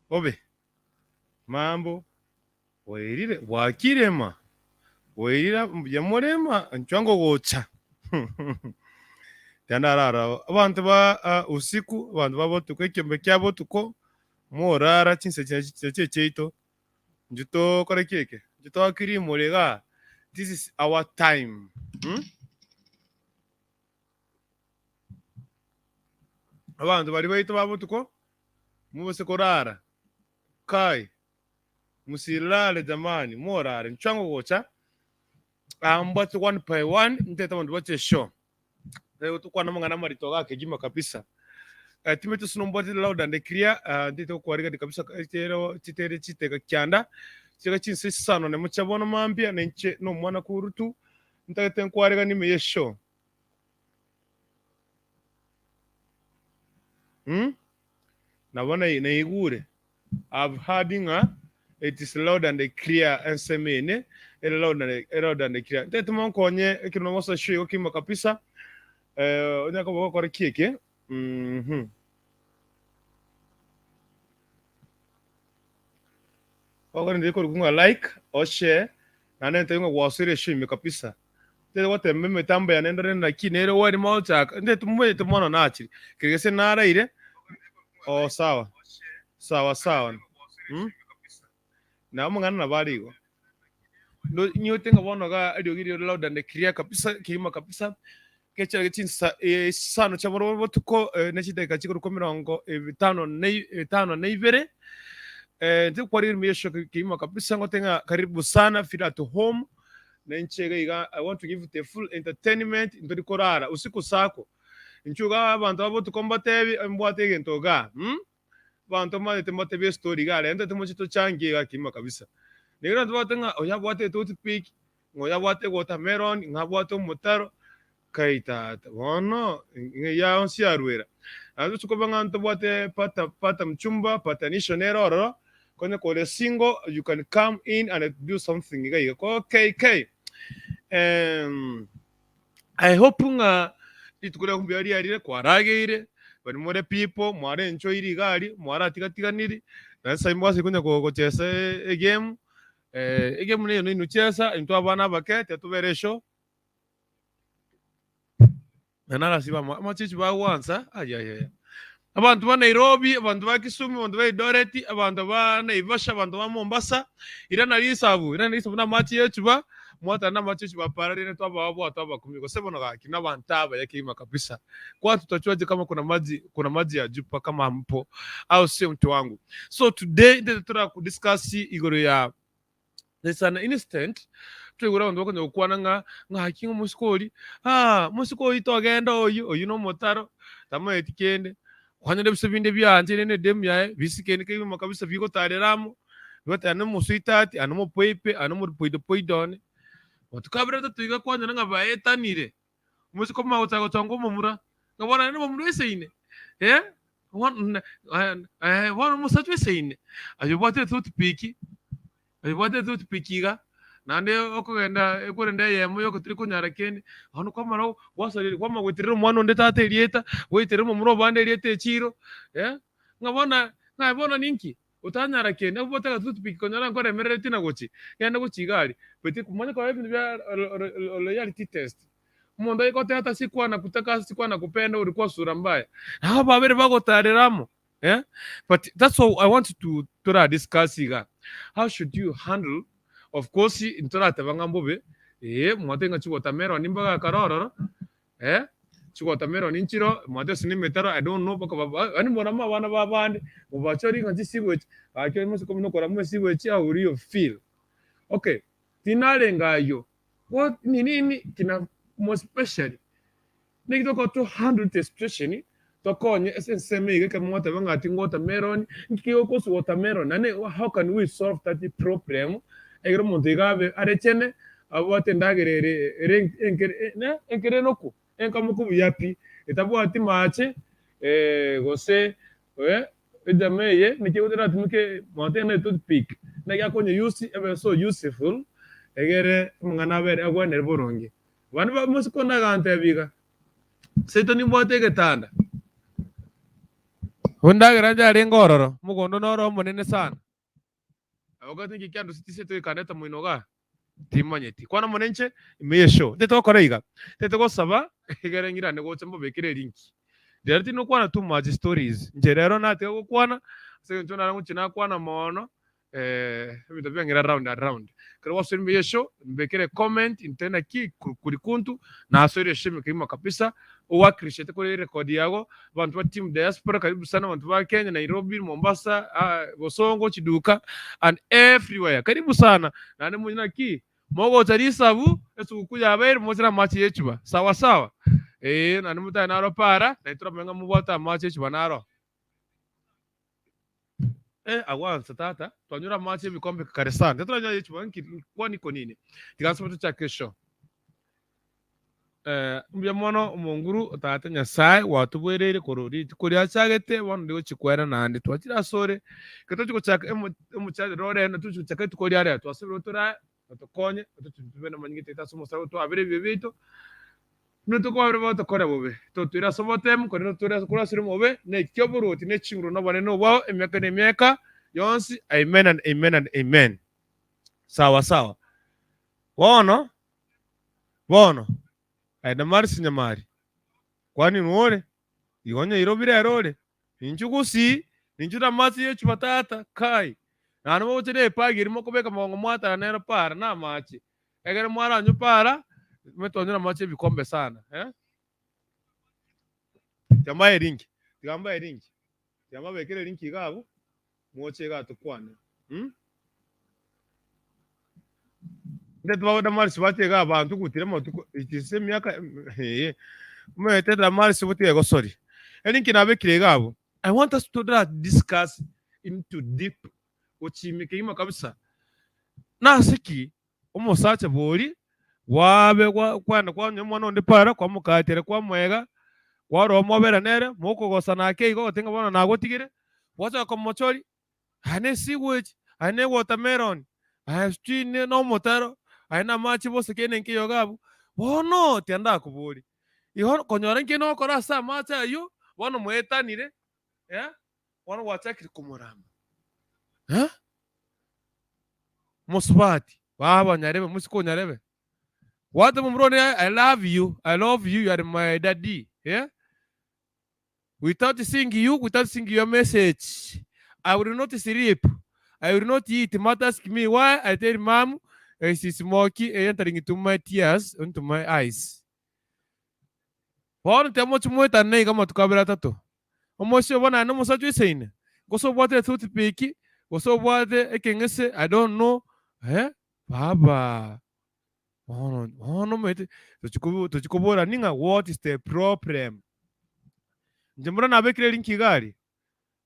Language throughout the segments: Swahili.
Obe, mambo, wairire, wakirema, wairira, yamurema, nchango gocha. Yandarara, abantu ba usiku, abantu babotuko, ikyombe kyabotuko, morara, chinse cheito, njuto kore keke, njuto akiri morega, this is our time. Abantu bari baito babotuko, mubose korara, kai, musirare jamani, morare, nchango gocha, but one by one, nteta abantu bache show. Leo tukwa na mangana marito gake jima kabisa. Timetu sunomboti loud and clear, ndito kwariga de kabisa chitere chitega kyanda. Chega chinsi sano ne muchabona mambia nenche no mwana kurutu. Ntagete kwariga ni meye show. Nabona na igure. I've having it is loud and clear and semene. Loud and clear. Ntete monkonye ekino mosa show kima kabisa. Onyaka bako kore kieke. Wakati ndiko kunga like or share na nende tunga wasire shimi kabisa. Tete wote meme tamba ya nenda nenda kinere wari mauta. Nde tumwe tumona nachi. Kigese nara ile. Oh sawa. Sawa. Na mungana na baligo. Ndo nyote nga bono ga audio video loud and clear kabisa kima kabisa. Kecha gitsinsa sano chamoro botuko nechite kachiko ko mirongo 5 na ibere. Ndio kwa hiyo miesho kima kabisa ngotenga karibu sana feel at home na nchega iga I want to give the full entertainment ndori korara usiku sako nchuga abantu abo tukombatebi mbwate gentoga bantu mane temote be story gale ndo temochito changiga kima kabisa nigira tubatenga oya bwate toothpick ngoya bwate watermelon ngabwate mutaro kaita wono ya onsi arwera ando tukobanga nto bwate pata mchumba patanisho neroro kwenye kole single you can come in and do something okay I hope nga itukura kumbiari arire kwarageire bari more people mware encho iri gari mwara tigatiganiri nasa imwase kunya kochesa game game ne no chesa into abana bakete tuberesho nana siba machichi ba wansa ayaya abantu ba Nairobi, abantu ba Kisumu, abantu ba Eldoret, abantu ba Naivasha, abantu ba Mombasa, irana lisabu na machi yetu ba mwata na machi ba parari ne twaba wabo ataba kumiko sebo na kina bantaba yake ima kabisa. Kwa tutachuaje kama kuna maji ya jupa kama mpo au sio mtu wangu. So today tutatoka kudiscuss igoro ya there's an instant twigura ndo ko kwana nga hakinga musikoli musikoli to agenda oyu no motaro tamo etikende kwanyere bisebinde byanje nene dem yae bisikene ke mu kabisa biko tareramo bata no musuitati ano mo pepe ano mo poidone watukabira tuiga kwanya nga baetanire musiko mauta ko tongo mumura ngabona ne mumura eseine wana musatwe seine ayo bate tutpiki pikiga nande okugenda ekurenda yemo yoko turi kunyara kene hano kwamara wasarire kwama gwitirira umwana onde tate elieta gwitirira mu muro bande elieta echiro ngabona ninki utanyara kene ubotaka tutupiki konyara nkore merere tina gochi yanda gochigari beti kumanya kwa ibintu bya loyalty test umuntu ayikote hata sikwana kutaka sikwana kupenda ulikuwa sura mbaya hao babere bagotareramo but that's all I want to discuss here. How should you handle, of course, intora tabangambobe, mwatenga watermelon nimbaga karoro, watermelon inchiro, mwatesi nimetaro, I don't know, baka ani morama wana babande, mubachori nganji siwe, akyo imusi komino kora mwe siwe chia uriyo feel. Okay, tinalenga yo, what nini kina most especially, nikitoko to handle the situation, tokonye SNSM kama watabanga ati watermelon nkiyo watermelon nane how can we solve that problem egero muntu igabe arechene abote ndagerere enkere noko enkamuku yapi etabu ati mache gose ejameye nikiyo dira tumike mwatene toothpick na yakonye use so useful egere mungana bere agwane boronge bana ba musiko nagante biga seto ni mbote getanda Honda granja rengororo mugondo noro munene sana. Wakati ngikiando sitise to ikaneta muinoga timanyeti kwana munenche imeyesho teto koreiga teto gosaba igerengira ne gochembo bekire linki derti no kwana too much stories njerero na te kwana se ntona rangu china kwana mono bito byangira round and round kero waso imeyesho mbekire comment intena ki kuri kuntu na asori shime kima kabisa uwakirishete kuri record yago bantu ba team diaspora karibu sana bantu ba Kenya Nairobi Mombasa Bosongo Chiduka and everywhere karibu sana nane munyina ki mogo tarisabu esukuja abair mozira machi yechuba sawa sawa nane muta naro para na itura menga mubota machi yechuba naro awanza tata twanyura machi bikombe kare sana tetura nya yechuba kwa niko nini tiganso tu cha kesho mbya mono umunguru tata nyasai watubwerere korori kuri achagete wano ndigo chikwera nandi twachira sore kato chiko chaka emuchade rore na tuchu chaka tukori ari twasubira tura tukonye tutubena manyite tasomo sawo to abire bibito no to kwabire bato kora bobe to tira sobotem kora tura kura sire mobe ne kyoburu oti ne chinguru no bane no wao emeka yonsi amen and amen and amen sawa sawa wono aina mari sinyamari kwani nuore igonye irobire rore inchugusi ninchuta masi yechu batata kai nanu mo chede pagiri mo kobeka mongo mwata nero para na machi egere mwara nyu para metonyera machi bikombe sana jambaye ringi jamba bekere ringi gabo moche gato kwane ndeto bawada mari sibate ga abantu kutire mo itise myaka mwete da mari sibate go sorry erinki na bekire gabo I want us to discuss into deep uchimike ima kabisa na siki umusacha bori wabe kwana kwa nyamwana onde para kwa mukatere kwa mwega kwa romo bera nere moko gosana ke go tenga bona nago tigire wacha kwa mochori ane sewage ane watermelon stine no motaro aina machi bose kene nkiyo gabu bono tianda kuburi iho konyora nkino kora sa macha yo bono mwetanire bono wachakiri kumuramba musbati baba nyarebe musiko nyarebe watu mumrone I love you you are my daddy without seeing your message I will not sleep I will not eat mother ask me why I tell mom she's smoky entering into my tears into my eyes bono temo chumweta nei kama tukabira tatu omosho bona no musachu iseine goso bwate toothpick goso bwate ekengese I don't know baba bono mete tuchikubora ninga what is the problem njemura nabekire linki gari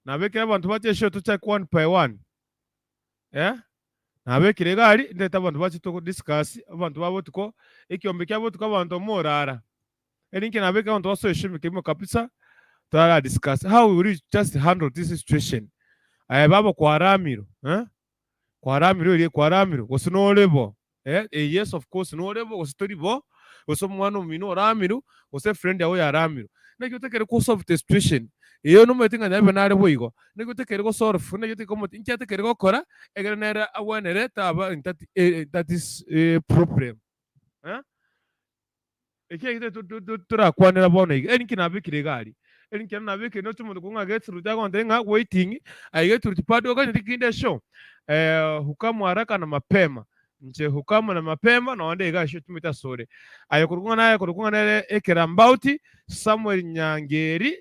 nabekire abantu batesho tuchak one by one nabekire gari ndeta abantu bachito discuss abantu babo tuko ekiombe kyabo tuko abantu morara elinki nabekire abantu basoshimike mo kabisa tara discuss how we will just handle this situation babo kwa ramiro kwa ramiro gosinolebo yes of course nolebo gositoribo gosomwana mino ramiro gose friend yawe ya ramiro nekyo tekere ko solve the situation iyo no metinga nabe nare boigo nekyo tekere ko solve nekyo tekere ko incha tekere ko kora egere nere awenere taba that is a problem ekye tura kwanera bona enki nabikire gari enki nabikire no tumuntu kunga getru dago ndenga waiting aigetru tipado ga ndikinde show hukamu haraka na mapema nche hukamu na mapema na wande ga tumita sore ayokurunga naye ekera mbauti Samuel Nyangeri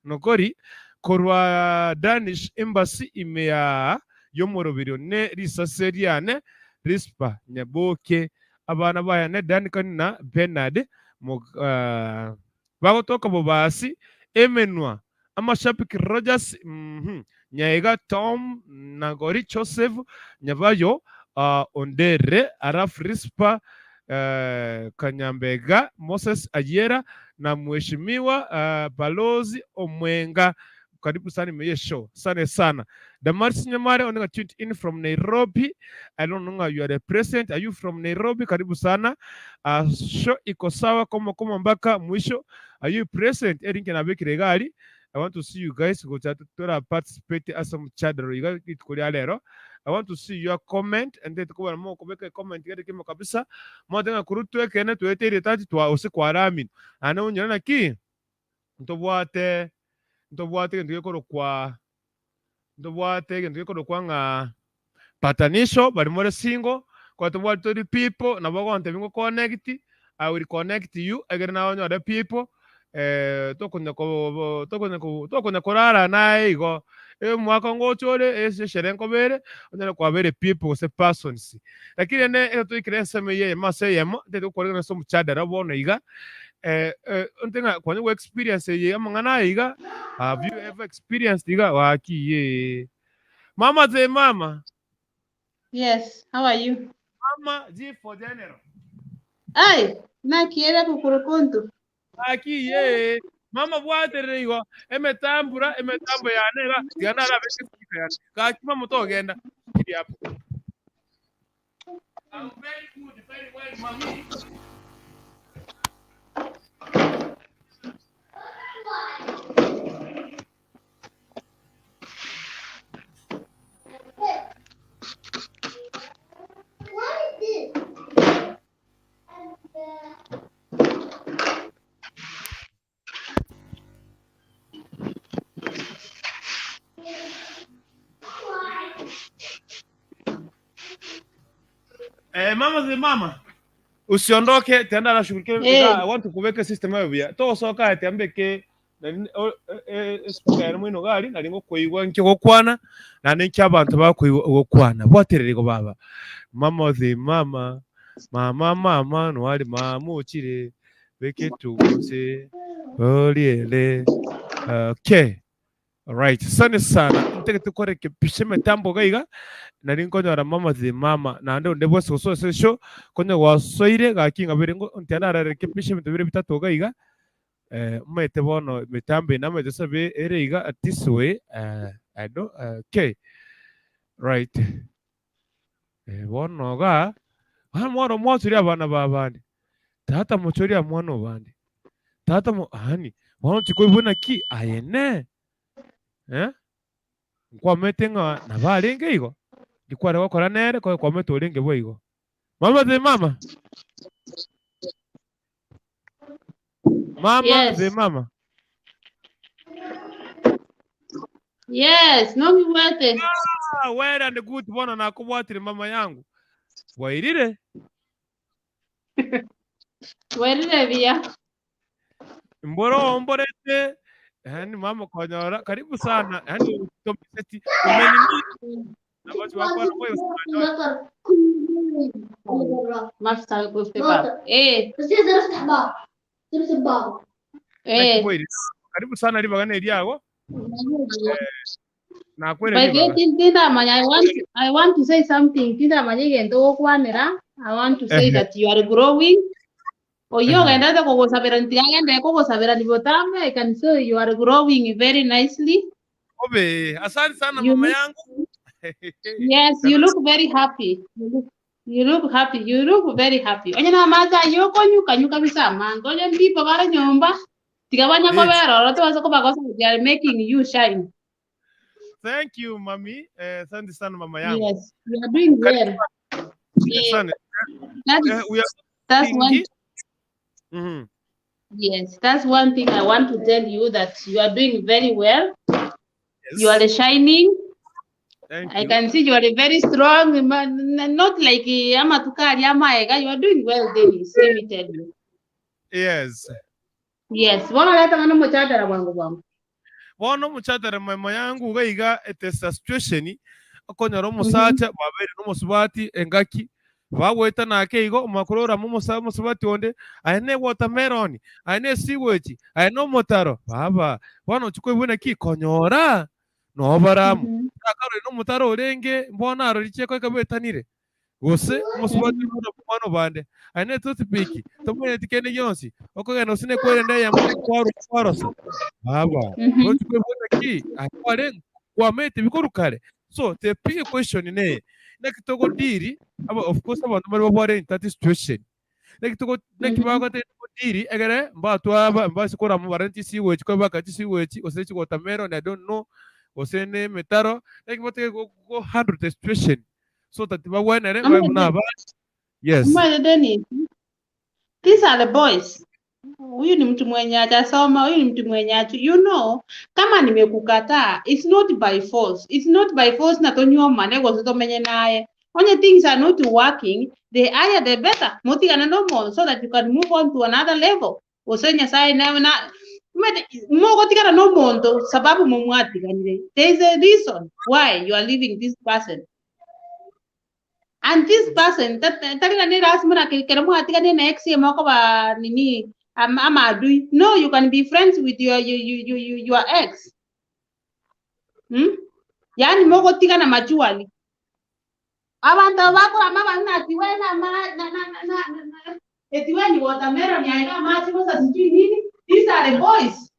nokori korwa Danish Embassy imea yomorobiro ne risaseriane rispa nyaboke abana baya ne Danikani na Bernard bagotoka bobasi emenwa amashapiki Rogers nyaiga Tom Nagori Joseph nyabayo Ondere Araf Rispa Kanyambega Moses Ajera na mheshimiwa Balozi Omwenga karibu sana imeye show sana Damaris Nyamare onga tuned in from Nairobi. I don't know you are the president, are you from Nairobi? Karibu sana show iko sawa kama mpaka mwisho. Are you president? Erinke na bekire gari I want to see you guys go to participate as some chadro iga itukulia lero. I want to see your comment and then tukuwa mo kubeka comment yale kimo kabisa mo tenga kurutwe kene tuete ile tati twa usiku aramin ana unyana ki ntobwate ngende kwa nga patanisho bali more single kwa tobwate to the people na bagonte bingo connect. I will connect you again now other people tokunya kurara naye igo mwaka ngochore sherenko bere onye kwa bere people se persons lakini ne to ikiresa meye maseyemo de ko na so mchadara bono iga untenga kwa new experience ye amangana iga. Have you ever experienced iga wakiye mama ze mama? Yes, how are you? Mama G for general. Ay, na quiere kukurukuntu. Akiye mama bwaterere igo emetambura yanera yanara bekika yani kakima mutogenda kiri hapo. I'm very good, very well, mommy. Mama ze mama usiondoke tenda na shughulikie. I want to kuweka system yao bia to soka atembeke na mwino gari na lingo kuigwa nkiko kwana na n'iki abantu bakuigwa kwana bwatererego baba mama ze mama no wali mamukire beke tugose oliele. Okay, alright, asante sana nteke tukoreke pisheme tambo gaiga nari nkonyora mama ze mama na ndo ndebo so show konyo wasoire gakinga birengo ntianarareke pisheme tubire bitatu gaiga mete bono mitambe na mete sabe ereiga at this way. I know. Okay, right. Bono ga mwana mwaturi abana babandi tata muchori ya mwana bandi tata mo hani bono chikoibona ki ayene kwa metenga na balenge igo dikware wakora nere kwa meto olenge bo igo mama ze mama Yes. Ze mama. Yes, no miwete. Well and good bona nakubwatire mama yangu wairire Wairire bia mborete yani mama konyora karibu sana yani tomiseti umenini na watu wako na moyo sana mafuta kupepa karibu sana libagana iliago na kweli I want to say something. Tinda manyige ndo kwanera. I want to say that you are growing. Oyo genda de kogo sabera ntiagende kogo sabera libotame. I can say you are growing very nicely. Obe, asante sana mama yangu. Yes, you look very happy. You look happy. You look very happy. Onye na maza yoko nyuka bisa mango je ndipo bara nyomba. Tigabanya ko bero roto baso ko bagosa they are making you shine. Thank you, mommy. Asante sana mama yangu. Yes, you are doing well. Yes. That's one. Yes, that's one thing I want to tell you, that you are doing very well. Yes. You are shining. I can see you are very strong, not like Amatukari Amaega. You are doing well, Dennis. Let me tell you. Yes. Yes. Bono muchatara mama yangu gaiga etesa situation akonyara musacha babere no musubati engaki baweta nake igo makurora mu musubati onde ane watermelon ane sewage ane motaro baba bono chukwe buna ki konyora no baramu akaro no motaro orenge mbona aroriche ko kabetanire gose musubati muno mano bande ane toothpick tomwe tikene yonsi okogena usine kwenda ya kwaro baba chukwe buna ki akware kwamete bikorukare. So the big question ne na kitogo diri aba of course abantu bari babare in that situation neki bago te diri egere mba twa mba sikora mu baranti si wechi ko bakati si wechi osechi watermelon I don't know osene metaro neki bote go handle the situation so that ba wenere ba na ba yes these are the boys. Huyu ni mtu mwenye hajasoma, huyu ni mtu mwenye kama nimekukataa, it's not by force. It's not by force na tonyo manego zitomenye naye. Only things are not working, the higher the better. Motigana no more so that you can move on to another level. Osenya sai na mogo tigana no mondo sababu mumwatiganire. There is a reason why you are leaving this person. And this person that ni rasmuna keramu atigane na ex yamako ba nini no, you can be friends with your ex. Yani mogo tigana machuali. Abantu bako amaba nati wena na etiweni watermelon yaina machi mosa sijui nini. These are the boys.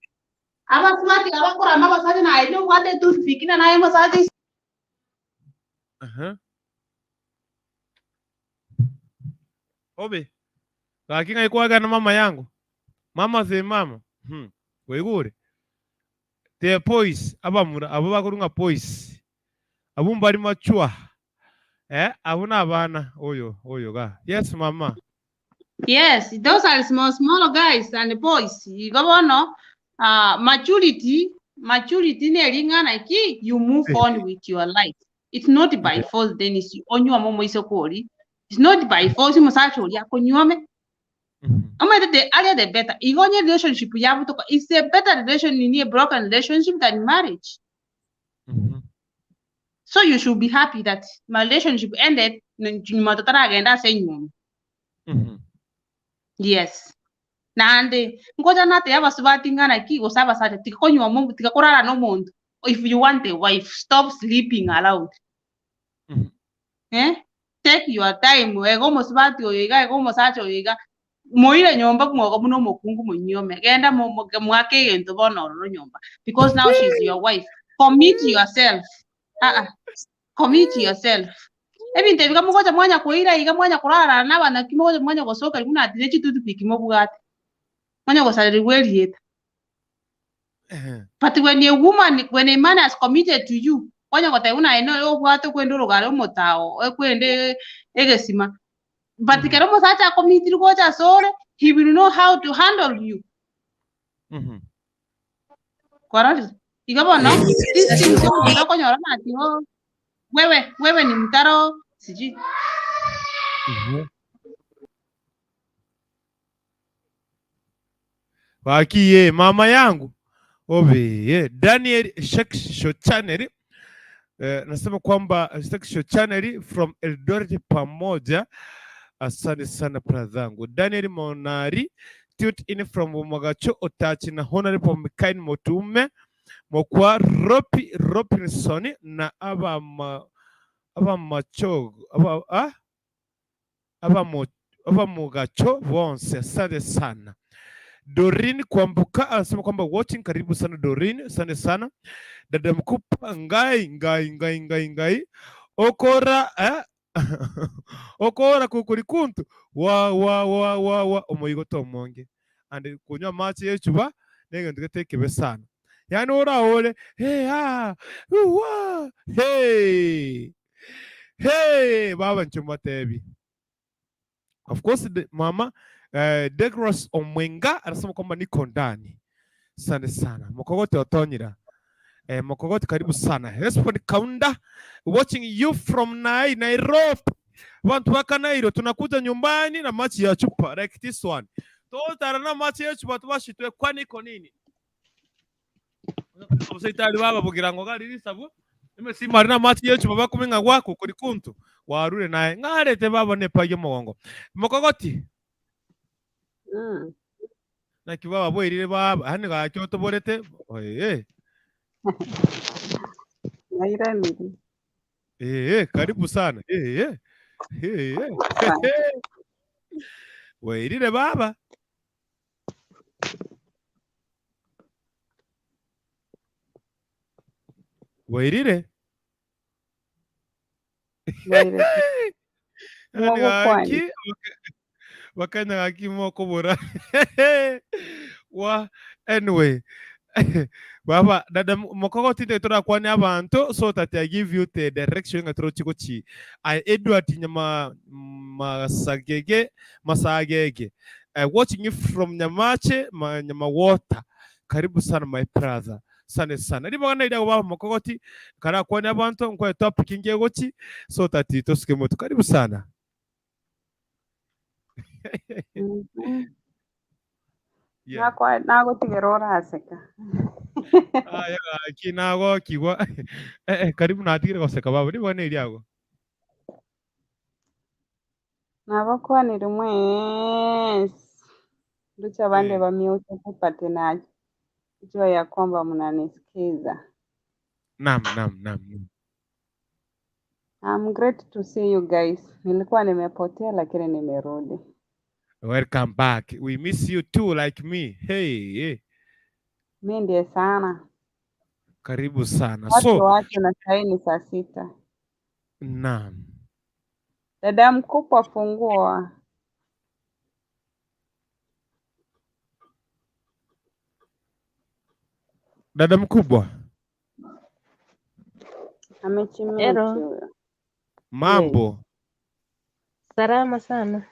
Aba swati abakora amaba sasa na I know what they do fikina na yemo sasa. Obe. Lakini ikuaga na mama yangu. Mama se mama. Weigure. The boys abamura ababakurunga boys. Abumbari machua. Abuna abana oyo ga. Yes mama. Yes, those are small guys and the boys. You go no maturity nelingana ki you move on with your life. It's not by force Dennis onyo momo isokori. It's not by force musacho ya konyome. The earlier the better. Igonye relationship ya butoka it's a better relation in a broken relationship than marriage. So you should be happy that my relationship ended. Yes. Nande ngoja nate yaba subati ngana ki osaba sate tikonywa mungu tikakorara no muntu. If you want a wife, stop sleeping around. Take your time. Ego musubati oyiga ego musacho oyiga. Moire nyomba kumoko muno mokungu munyome. Genda mwake gento bono ro nyomba because now she's your wife. Commit yourself. Commit yourself. Ebinte bika mugoja mwanya kuira iga mwanya kurara nabana kimogoja mwanya gosoka kuna atirechi tutu pikimo bugati. Mwanya gosariri welieta. But when a man has committed to you, mwanya gote una eno obwato kwendo rogaro motao, ekwende egesima. But kero mosacha commit goja sore, he will know how to handle you. Correct. Igabono, this thing so konyora mati ho. Wewe ni mtaro siji. Wakiye mama yangu obe Daniel Shakesho Channel nasema kwamba Shakesho Channel from Eldoret pamoja. Asante sana pradhangu Daniel Monari tut in from Magacho Otachi na Honorable Mikain Motume Mokwa Robinson na aba macho aba Mugacho bonse. Asante sana Dorin Kwambuka anasema kwamba watching, karibu sana Dorin, asante sana dada mkupa ngai okora okora kukurikuntu wa omoyigoto monge andi kunywa machi yechuba nenge ndugetekebe sana yani oraole hey baba nchumatebi. Of course mama Degros Omwenga anasema kwamba niko ndani. Asante sana Mokogote Otonyira. Mokogote karibu sana. Respond Kaunda watching you from Nairobi. Wantu waka Nairo tunakuja nyumbani na machi ya chupa like this one. Totara na machi ya chupa tubashitwe kwani iko nini? Usaitali baba bugira ngo gari risabu. Imesi marina machi ya chupa bakumenga gwako kuri kuntu. Warure naye ngarete baba ne paye mugongo. Mokogoti. Na kibaba bwirire baba hani ga cyoto borete. Karibu sana. Wairire baba. Wairire. Wakanya gakimo kubura. Anyway. Baba dada mokogoti te tora kwani abantu so that I give you the direction ngatro chikochi. I Edward nyama masagege. Watching you from Nyamache nyama water. Karibu sana my brother. Sana sana. Ndi bana ida baba mokogoti kara kwani abantu nkwe topic ngiye gochi so that itoske moto. Karibu sana. Nago tigero aseka. Kinago kiwa karibu na tigire goseka baba ndi bana iriago. Nabakwa ni rumwesi. Lucha bande bamiuke kupate nacho. Jua ya kwamba mnanisikiza. Naam. I'm great to see you guys. Nilikuwa nimepotea lakini nimerudi. Welcome back. We miss you too like me. Hey. Mimi ndiye sana. Karibu sana. Watu na saa ni saa 6. Naam. Dada mkubwa fungua. Dada mkubwa. Amechimia. Mambo. Salama sana.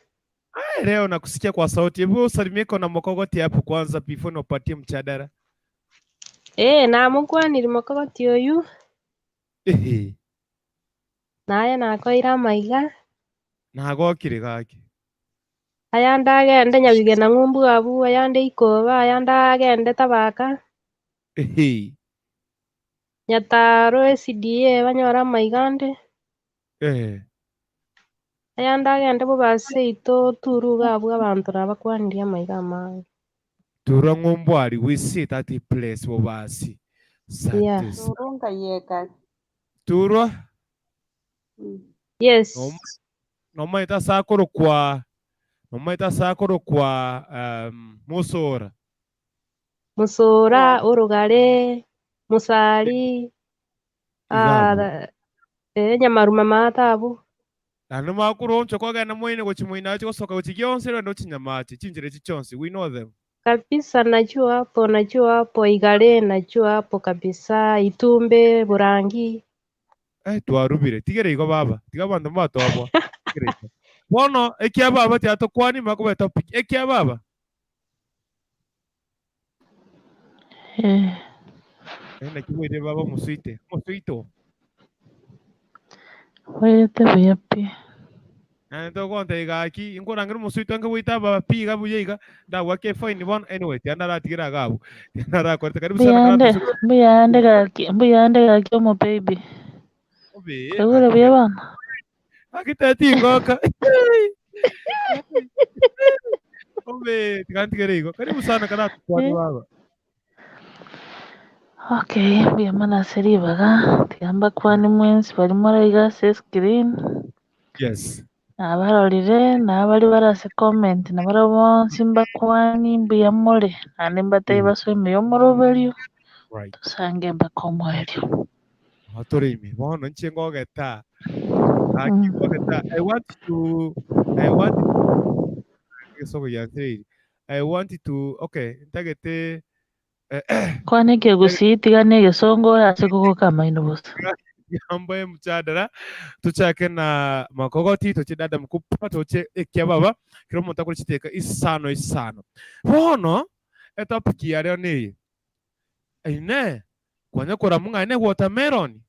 Leo nakusikia kwa sauti. Hebu usalimieko na mokogoti hapo kwanza before nipatie mchadara. Na mukwa ni mokogoti oyu. Naye nakoira maiga. Nagokire gaki. Ayanda agende nyabige na ng'umbu abu ayande ikoba ayanda agende tabaka. Nyataro SDA banyora maigande. Ayanda agende bo base ito turuga abu abantu nabakwandiria maiga mangi. Turo ng'umbu ari we sit at a place bo basi. Yeah. Turunga yeka. Turo? Yes. Nomaita sakoro kwa musora. Musora, urugare, musari, nyamaruma matabu. Ano makuru oncho kwa gana mwene gochimwina cho soka gochigyonse ndo chinyamati chinjire chichonsi we know them. Kabisa najua hapo igare najua hapo kabisa itumbe burangi. Twarubire tigere igo baba tiga bantu matobwa. Bono ekia baba ti atokwani makuba topic ekia baba. Enda kiwede baba musuito. Wete bepi. Ando konta igaki ingora ngiro musuito nge wita baba piga buyega da wake fine bon anyway ti andara tigira gabu. Ti andara korte karibu sana. Mbuyande gaki omo baby. Seguro bia bana. Akitati ngoka. Ombe tikantigere igo. Karibu sana kana kwani baba. Okay, bia mana seri baga. Tiamba kwani mwensi bali marayiga screen. Yes. Abarorire nabari barase comment nabarabonsi mbakwani mbia more ane mbateye basome yo moroberio. Right. Tusange mbakomwerio. Hatorimi bono nchengo geta. I want to okay ntagete Kwani kegusiitiga negesongo ase kugukama inobusa. Yambaye mchadara tuchake na makogoti toche dada mkubwa toche ekia baba kiro mutakuri chiteka isano bono etopiki ya leo ni ine kwanya kora munga ine watermelon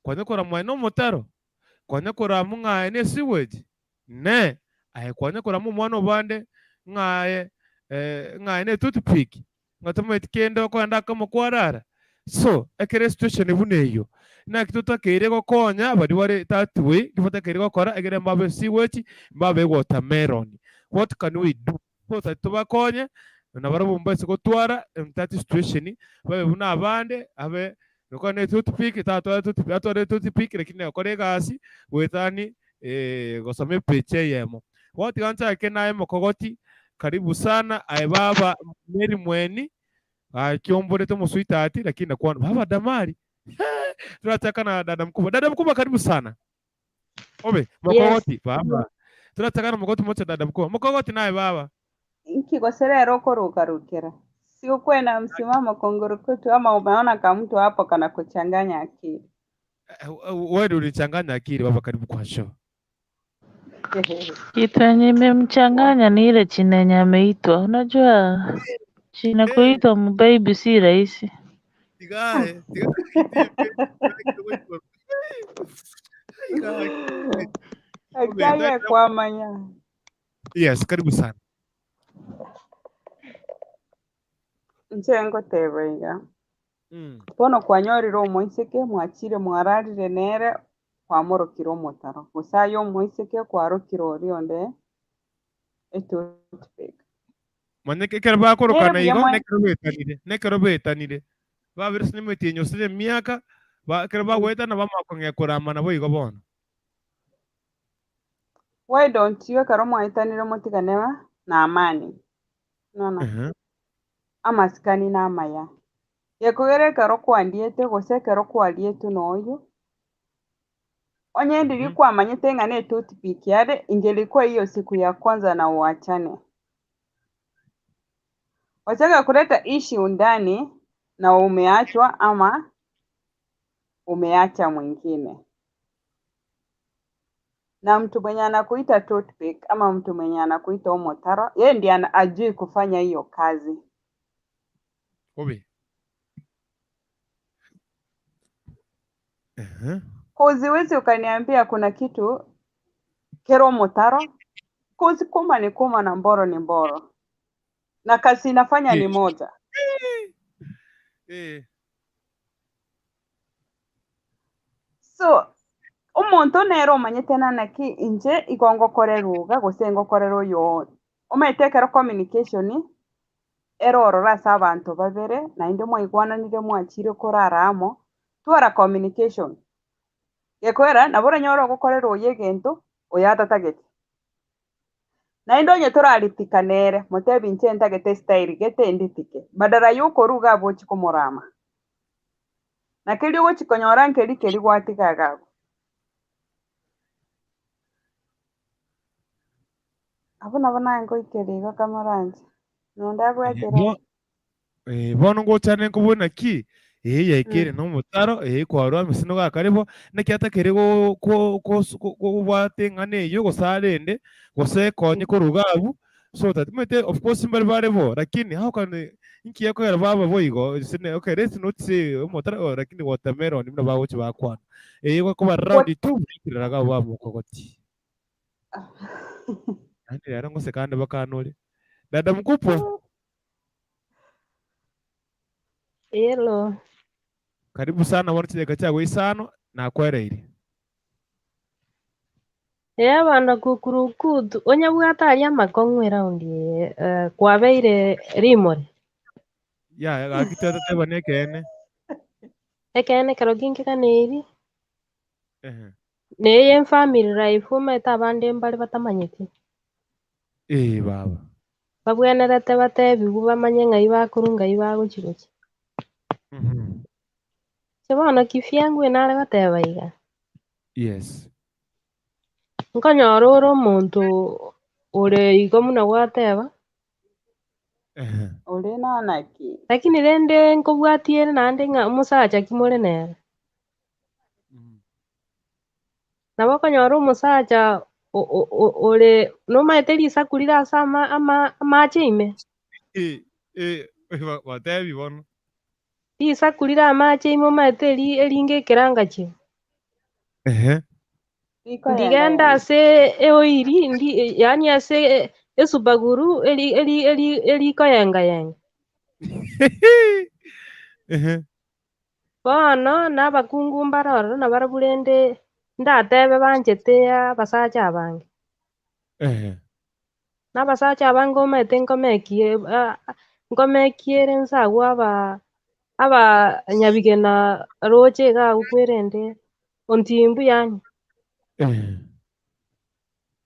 kwanya kora mwana motaro kwanya kora munga ine sewage ne ai kwanya kora mu mwana bande ngaye ine toothpick ngatuma itikendo ko ndaka mukwarara so ekere situation buneyo na kituta kere gokonya bari wari tatwe gifata kere gokora egere mbabe sewage mbabe watermelon. What can we do so that tubakonye na barabumba se gotwara that situation babe buna abande abe noko ne toothpick toothpick lekine okore gasi wetani gosome peche yemo what ganta kenaye mokogoti karibu sana ai baba Meri Mweni kiombole to musuitati lakini nakuwa baba Damari. Tunataka na dada mkubwa. Dada mkubwa karibu sana. Obe, makogoti baba. Tunataka mkoti mocha dada mkuu. Mkogoti naye baba. Nkigosera kurukarukira. Si ukuwe na msimamo kongurukutu ama umeona kama mtu hapo kana kuchanganya akili. Wewe ndio ulichanganya akili baba, karibu kwa show. Kitu yenye imemchanganya ni ile jina yenye ameitwa. Unajua jina kuitwa mbaby si rahisi. Tigae. Akaya kwa manya. Yes, karibu sana. Njengo tebega. Pono kwanyorira omoiseke mwachire mwararire nere kwamurukira omutaro. Gusayo omoiseke kwarukira orionde etutupega. Manyeke kera bakorokana igo nekero betanire. Babiri sinimwe nyosire miaka kera bagwetana bamakonge kuramana bo igo bono. Why don't you karo mwaitanire mutiganema na amani? No. Amasikani na amaya. Yekugere karo kwandiete gose karo kwalietu noyo. Onye ndiri kwa manyete ngane toothpick yade ingelikuwa hiyo siku ya kwanza na uachane. Wataka kuleta issue ndani na umeachwa ama umeacha mwingine. Na mtu mwenye anakuita toothpick ama mtu mwenye anakuita omotaro, yeye ndiye ajui kufanya hiyo kazi. Obi. Kuziwezi ukaniambia kuna kitu kero motaro, kuzi kuma ni kuma na mboro ni mboro. Na kazi inafanya ni moja. So, umuntu nero manyete nanaki inje igongokoreruga gose ngokorero yo. Umetekera communication erorora sa abantu babere na inde mwaigwananire mwachire koraramo twara communication. Yekwera nabora nyoro gukorero yegento oyata target. Na indo nye toraritikanere motebi nche ntagete style gete nditike. Badara yuko ruga bochi kumurama. Na kili wochi konyora nkeli keli gwatika gago. Abona bona ngo ikeliga kamaranje. Nonda gwetera. Bono ngochane kubona ki yaikere no mutaro kwarwa misino gakaribo nekiata kere go batengane yo gosarende gose konye korugabu so that mete of course mbali barebo lakini how can inki yako ya baba boigo sine okay let's not say mutaro lakini watermelon nimna bawo chi bakwana go kuba round 2 bikiraga baba mukogoti ani yara ngose kande bakanole dada mkupo. Hello. Karibu sana wana chideka chagwe isano na kwereire. Bana kukurukutu onya bwata ya makongwe raundi kwabeire rimore. Ya akitata teba nekene. Ekene karo kinki kaneri. Neye family life umeta bande mbali batamanyete. Baba. Babwenerete batebi bamanye ngai bakuru ngai baguchigochi. Sebona kifyangu enare bateba iga. Yes. Nkanyora omuntu ore igo muna gwateba. Ore nanaki. Lakini rende nkobwatiere nande nga umusacha kimore nere. Nabo kanyora umusacha ore no maeteri sakurira sama amache ime. Batebi bono. Sakurira amache ime maeteri eringe kerangachi. Ndigenda ase eoiri ndi yani ase esubaguru eli koyenga yenga. Bono nabakungu mbaroro nabarabulende ndatebe banjete abasacha abange. Nabasacha abange omete nkomekiere nsagwa aba nyabigena roche ga ukwerende ontimbu yani.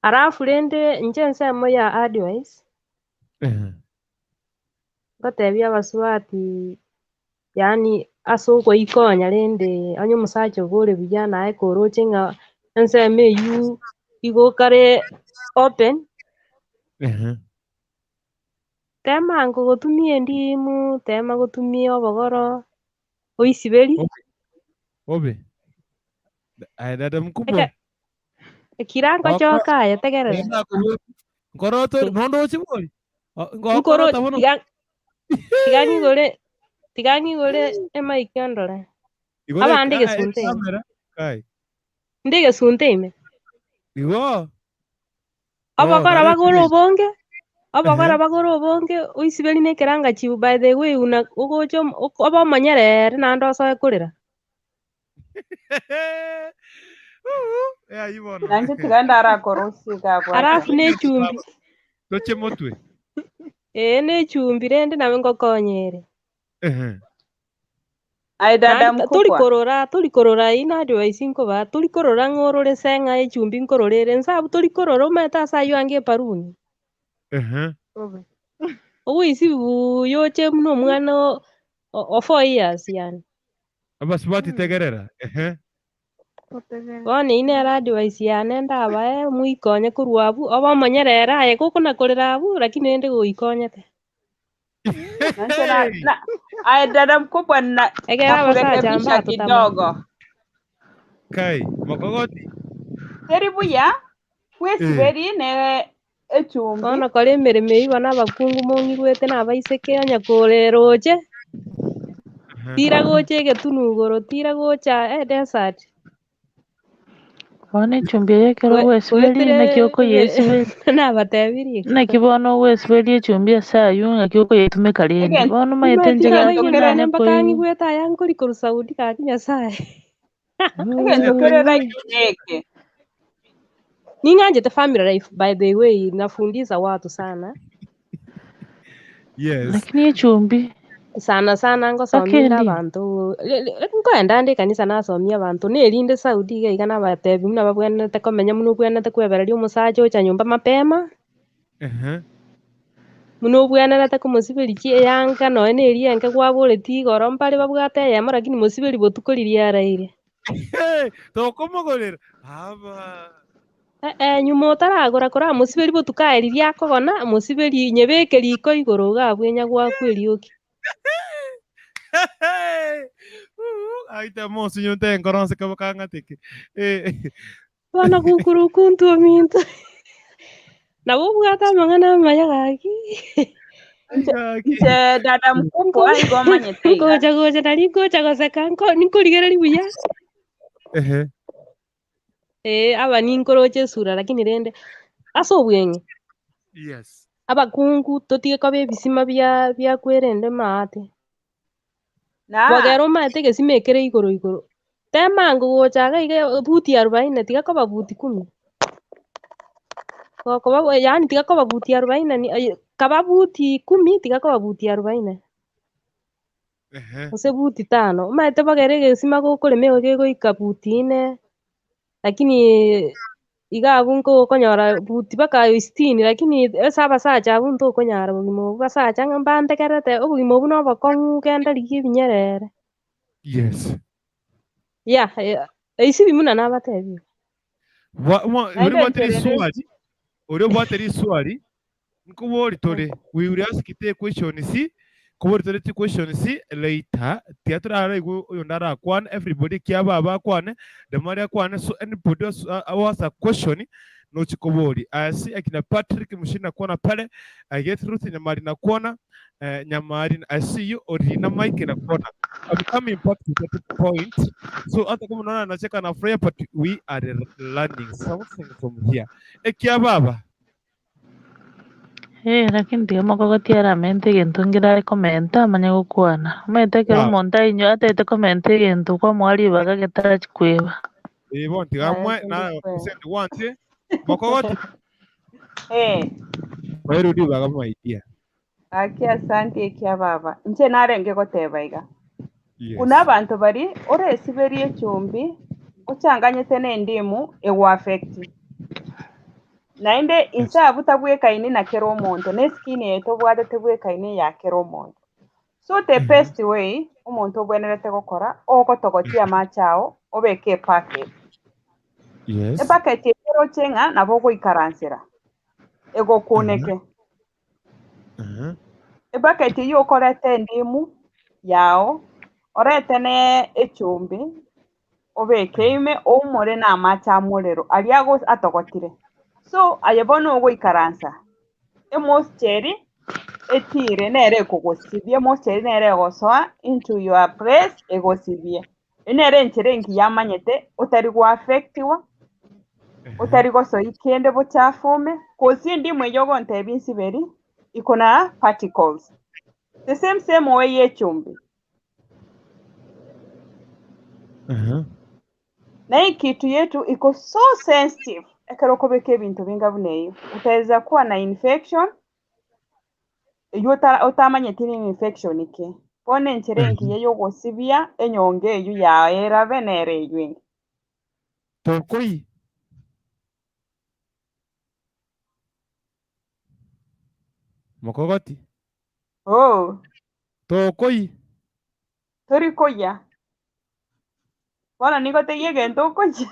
Arafu rende nje nsemo ya advice. Ngotebia abaswati yani asoko ikonya rende onye musacha gore bijana aiko roche nga nseme yu igokare open Ehe. tema ngo gutumie ndimu tema gutumie obogoro oisiberi Obe. Dada mkubwa. eke kirango choka yetegerera Enda kuwe. Nkoroto nondo chimoi. nkoro Ngokoro tabono. tigangi gore ema ikiondore aba ndege sunte Kamera. Kai. ndege sunte ime Igo. obogoro bagoro bonge oisiberi ne keranga chibu by the way una ugocho oba manyerere nando so kurira Ibona. Nanjye tiganda arakorosia kwa. arafu ne chumbi Toche motwe. ne chumbi rende nawe ngokonyere Ai dada mkubwa. tulikorora ina device inkoba tulikorora ngorore senga echumbi nkororere nsabu tulikorora umeta sayo ange paruni isi yoche mno mwana o 4 years yani Abasibati tegerera. bone ine ra device yane ndaba muikonye kurwabu oba manyerera aye gukuna kurirabu lakini ende guikonyete Ai dada mkubwa na kurekebisha kidogo. Kai, makogoti. Seribu ya kwesiberi ne echumbi. Bono kore emereme iba n'abakungu mong'igwete nabaiseke onya koreroche tira gocha egetunu igoro tira gocha desert Bono echumbi eyekero gwesiberi naki okoyesiberi nabatebirie naki bono gwesiberi echumbi ase aywo ng'aki okoyetumeka rende bono maete enchera nane mpaka ng'igwete aya nkori koru Saudi kaki Nyasaye Egento kerera kineke. Ning'anjete family life by the way nafundisha watu sana Yes. lakini echumbi sana ngosomira abantu nkoenda ndi kanisa nasomia abantu nerinde Saudi iga nabatebi muna babwanete komenya muno bwanete kwebereria omusacha ocha nyumba mapema muno bwanete kumusiberi yanga noe neria enke gwabũreti igoro mpare babwate yemo lakini musiberi botukoririe araire Tokomogorera. Aba. nyuma otaragora kora musiberi botukaeririe akogona musiberi nyebeke riko igoro gabwenya gwakweriuki Aita mosu nyonte ngoronse kabakangateke. bana gukuru kuntu ominto nabo bwata mang'ana mayagaki Nche dada mkubwa igoma nyeteiga. gocha nari gocha goseka ninkorigereri buya aba ninkoroche sura lakini rende ase obweng'e Yes. abakungu totige koba ebisima bia kwerende maate Na kwagera omaete egesima ekere igoro temango gochaga iga buti 40 tiga koba buti 10 koba yani tiga koba buti 40 kaba buti 10 tiga koba buti 40 ose buti 5 omaete bagere egesima gokorema gegoika buti 4 lakini iga abwo nkogokonyora buti mpaka 60 lakini ase abasacha abwo ntokonyara obogima obwo basacha mbantegerete obogima obwo na obokong'u gendereria ebinyerere Yes. isi bimuna nabatebia Uri bateri swali. Uri bateri swali. Nkubori tore. We will ask the question see. Kubori tore the question see later. Theater ara igu yondara kwan everybody kiaba aba kwan. The Maria kwan so anybody was a question. No chikobori. I see akina Patrick Mushina kwana pale. I get Ruth Nyamari na kwana. Nyamari, I see you Orina Mike na kwana. I'm coming back to that point. So hata kama unaona anacheka na furaha, but we are learning something from here. Ekia baba. lakini tiga mokogotia ramente egento ngirare komenta amanya gokwana omaete ekero omonto ainyo ataete komenta egento kwa mwaribaga getara chikweba Bon tiga mwe na send one mokogoti. Wewe udi baga maidia. Aki asante ekia baba. Nche narenge goteba iga. Kuna abantu bari oresiberi echumbi ochanganyete n'endimu ewa affect. Nainde insa butabwekaine na kero omonto ne skin yeto bwadete bwekaine ya kero omonto. So the best way omonto obwenerete gokora ogotogotia machao obeke packet. Yes. Packet ekero chenga nabo goikaransira. ego kuneke ebaketi yo korete ndimu yao orete ne echumbi obekeime oumore na amacha morero aliago atogotire so ayebono ogo ikaransa emoscheri etire nere kugosibie moscheri nere gosoa into your place egosibie enere encherengi yamanyete utari gwa affectiwa utari goso ikende buchafume kosi ndimu eyogo ntebinsi beri ikona particles the same way yechumbi na hii kitu yetu iko so sensitive ekero kobeka ebintu binga buneyo utaweza kuwa na infection iyo utamanyete ni infection ike pone encherengi yeyo gosibia enyonge eyo yaera benere eyo Tokoi. Mokogoti. oh Tokoi. tori koya bona niko teye gento koya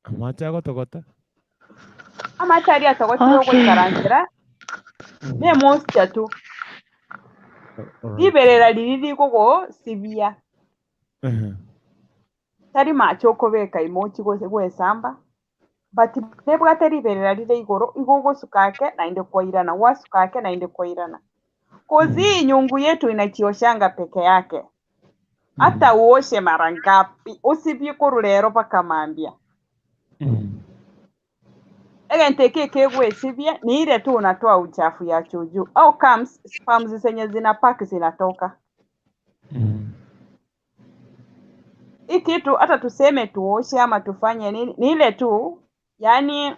Amacha gotogota. amachari atogotire ogo ikarangira ne moisture tu riberera riri gogo sibia tari macho okobeka imochi gose gwesamba but nebwate riberera rire igoro igogo sukake nainde kwairana wasukake nainde kwairana kozi nyungu yetu inachioshanga peke yake hata uoshe mara ngapi usibie kurulero paka mambia egenteke kegwesibia ni ile tu unatoa uchafu ya chuju au spams zenye zina pack zinatoka hii kitu hata tuseme tuoshe ama tufanye nini ni ile tu yani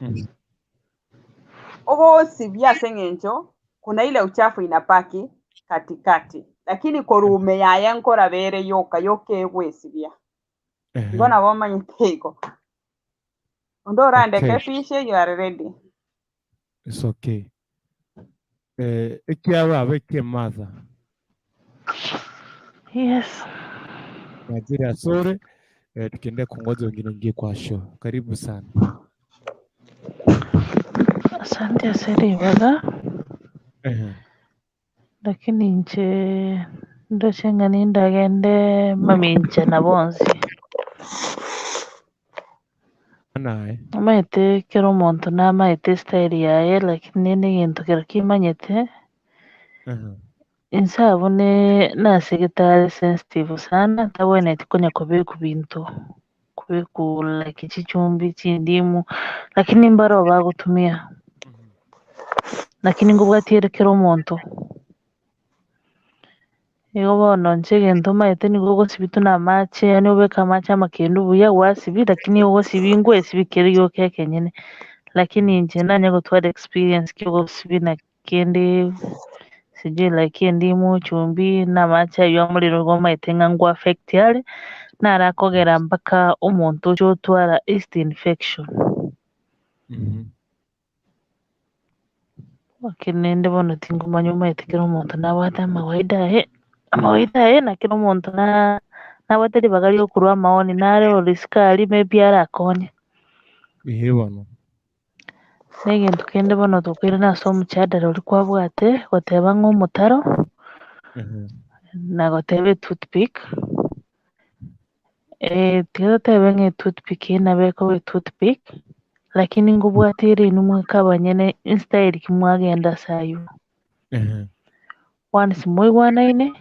ogo sibia sengencho kuna ile uchafu inapaki katikati lakini korume yaya nkora bere yoke gwesibia ngona bomanye tego ndo rande Okay. kepishe you are ready It's okay. Ikiwa weke mother. Yes. Nigeria sore. Tukiendea kungoja wengine ingie kwa show. Karibu sana. Asante Aseribaga. Lakini nche ndochenga nindagende maminche na bonsi. Nae. Amaite kero omonto namaite style yaye lakini n'egento kero kimanyete inse abone nase getari sensitive sana tabone tikonya kobeku bintu kubeku like chichumbi chindimu lakini mbaro bagutumia lakini ngo bwatierekera omonto igo bono nche egento maete nigo ogosibi na amache yani obeka amache amakende buya gwasibi lakini ogosibi ngwesibi kere gioke kenyene lakini nche nanya gotwara experience kio gosibi na kende sijui like ndimu chumbi na amache ayo omuriro gomaete ng'a ngwa affect yare narakogera mpaka omonto ocho otwara yeast infection wakende bono tingomanya omaete kero omonto nabwate amawaida aye na kero omonto nabwate ribaga riokorwa amaoni nare risikari maybe arakonye Bono. negento kende bono tokoire nase omochadara oria kwabwate goteba ng'a omotaro na goteba etoothpick tiga totebe ng'a etoothpick nabeka etoothpick lakini ngobwatire inwe mweka abanyene instyle kimwagenda sayo once mwaigwanaine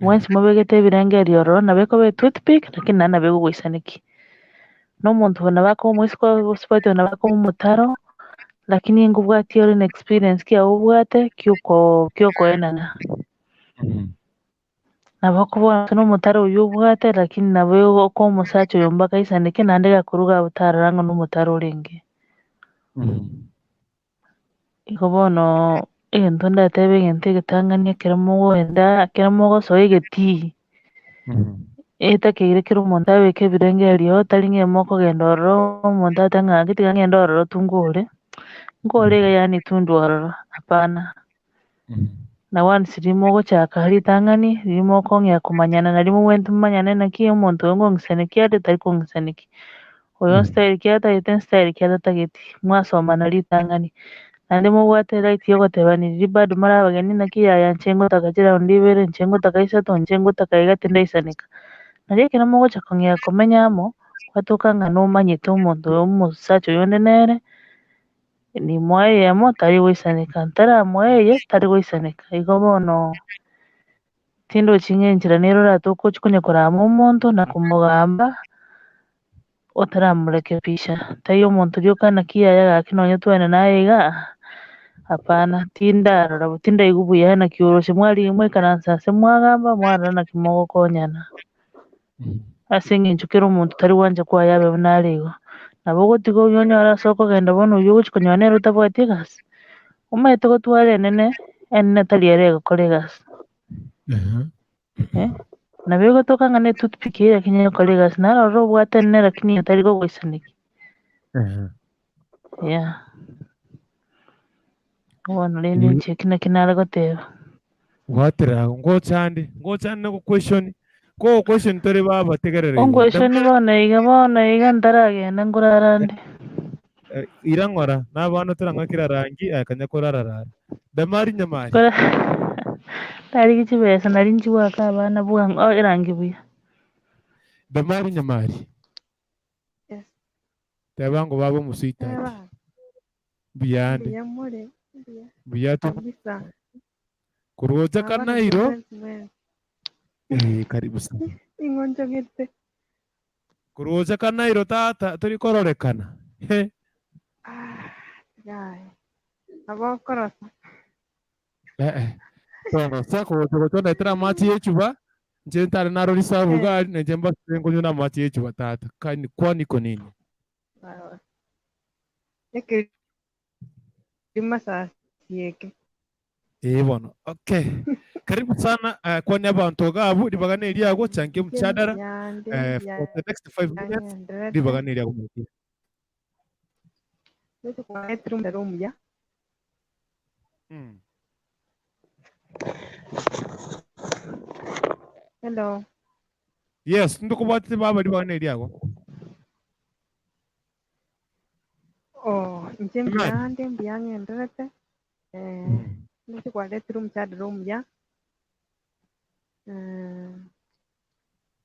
once mwabegete ebirenge riororo nabeka etoothpick lakini nana begogoisaneki n'omonto nabaka omwisi kwabosibati nabaka omotaro lakini ngobwati ore na experience kia obwate kiokoenana nabakobona n'omotaro oyo obwate lakini nabo ko omosacha oyo mbakaisaneki naende gakoruga butararangwa n'omotaro orenge igo bono egento ndateba egento egetang'ani ekero mogoenda ekero mogosoa egetii etakeire kero omonto abeke ebirenge erio tari ng'a mokogenda ororo omonto ate ng'a getiga ng'ende ororo tu ngore iga yani tu ndi ororo hapana na once rimogochaka ritang'ani rimokong'ea komanyana na rimwe mwentu momanyane naki omonto oyo ngong'isaneki ande tari kong'isaneki oyo style kiataete style kiatatageti mwasomana ritang'ani naende mobwate right yogotebaniri bado muri abageni naki yaya nche ngotaka chiraundi ibere nche ngotaka isato nche ngotaka igati ndaisanika nari ekero mogocha kong'ea komenya amo gwatokanga nomanyete omonto oyo omosacha oyo onde nere nimwaeye amo tari goisanika ntaramwaeye tari goisanika igo bono tindochi ng'enchera nero oratokochi konya korama omonto na komogamba otaramorekepisha tari omonto rioka naki yaya gaki nonya twene naye iga hapana tindarora tindaigwa buya naki oroshe mwarigia mwaikaransa ase mwagamba mwarora naki mogokonyana ase eng'encho kero omonto tari gwancha kwayabe buna are igo nabo ogotiga oyio onyore ase okogenda bono oyio ogochi konyora nere otabwati egasi omaete gotwara enene tari ere egokora egasi nabo egotokanga na etoothpick eye lakini egokora egasi narora obwate enene lakini etari gogoisaniki bono rende inche eki naki nare goteba gwatera ngochande nago question ko question tori baba tegerere ongweshoni bono iga ntaragenda ngorara ndi irang'ora nabana torang'akera rangi kanya korarara damari nyamari tari chibesa nari nchigwaka abana bwango erangi buya damari nyamari Yes. tebango babo muswitati Eba, buyande biyamure, buyatu kabisa. kuroja Abana kanairo mwezi. karibu sana Ingonjo gete. kuroja kanairo tata tori kororekana Guy. Abo korosa. torosa kuroja tera machi yechuba nje ntare naro risabu gari nje mbasengo nyuna machi yechuba tata kwani konini Sawa. Yeke lima saa sieke. bono okay karibu sana kwa niaba abantu gabu ribagane iriago chanke mchadara for the next 5 minutes ribagane iriago mukira Nito kwa etrum room ya. Hello. yes ndukubwatite baba ribagane iriago Nje mbiyande nderete. Nito kwa etrum chat room ya.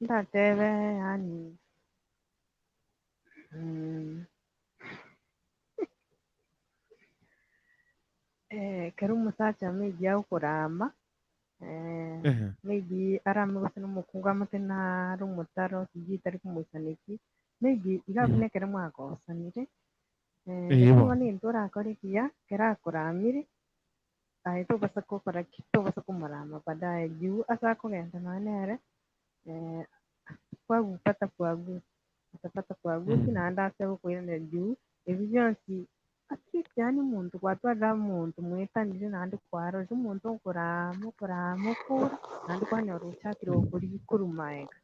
Ndatebe yani. Kero omusacha maybe agokorama maybe arame gose n'omukungu amate naro omotaro sijui tari kumuisaneki maybe iga buna ekero mwagosanire bono nintwe orakore kiya kero akoramire aye tobasa kokora ki tobasa komorama baadaye juu ase akogenda nonya nere kwagupata kwagusi naende ase gokoiranera juu ebi bionsi at least yani omonto gwatwarire omonto mwetanire naende kwarorire omonto okorama okora naende kwanyora ochakire koruma iga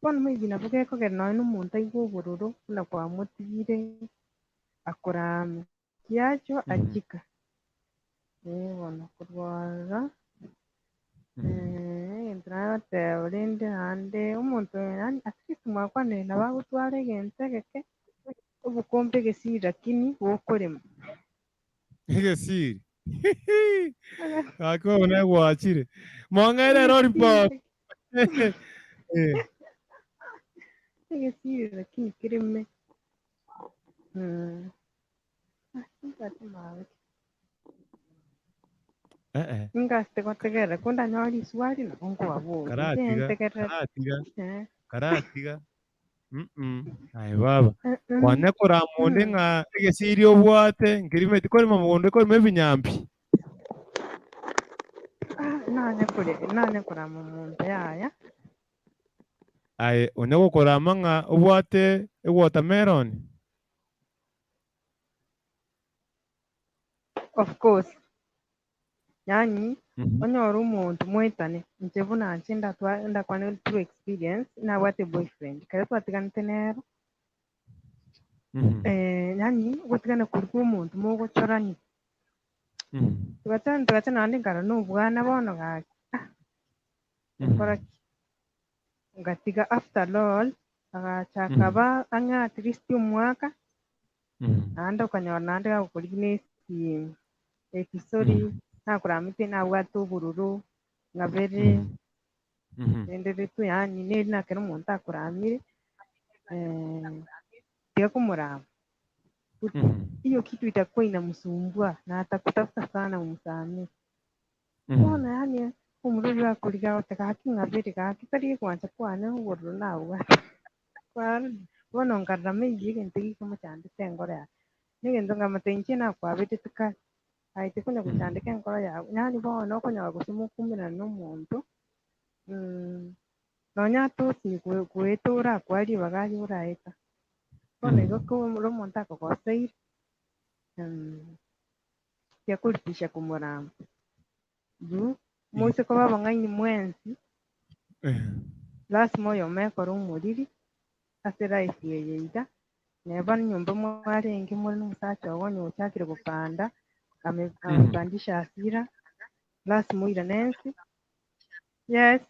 bono maybe nabo gekogera nonya na omonto aigwa obororo buna kwamotigire akorama kiacho achika bono korwara egento nagoteba rende naende omonto yani at least mwakwanire nabo agotwara egento egeke obokombe egesiri lakini gokorema egesiri ako negwachire mong'aire report egesiri lakini kereme ngasite gotegerera ko ndanyora iswari nabo nkwabuga karatiga aye baba kwanya koramunde ng'a egesiri obwate nkirimeti korima mugondo korima ebinyambi nanye korama omonto yaya aye onya gokorama ng'a obwate ewatermelon of course yani onyora omonto mwaitane inche buna inche ndakwana true experience nabwate boyfriend kare twatiganete nero yani gotigana koria omonto mogochorani tugachana naende nkara na obwana bono gaki ekora ki ngatiga after all agachakaba ang'a at least umwaka naende okonyora naende gagokorigi na episori nakoramete nabwate obororo ng'abere enderetu yani neri nakero omonto akoramire tiga komorama. Hiyo kitu itakuwa inamsumbua na atakutafuta sana umsamee. Bona yani umurori wakoriga otegaki ng'abere gaki tari kwanza kwane obororo nabwate bono nkararama eyio egento gikomochambete engoro yaye negento ng'amata inche nakwabetete kare aite konya gochandeka enkoro yago yani bono okonyora gose mokumerana na omonto nonya tosinyi goeta orakwarire ribaga aria oraeta bono igo kore omonto akogoseire tiga koritisha komoramba moise koba abang'aini mwensi lasima oyomo ekore omoriri ase life yeye iga neba nyomba mwarenge more na omosacha ogo onye ochakire gopanda amepandisha hasira lasima oirane ensi. Yes.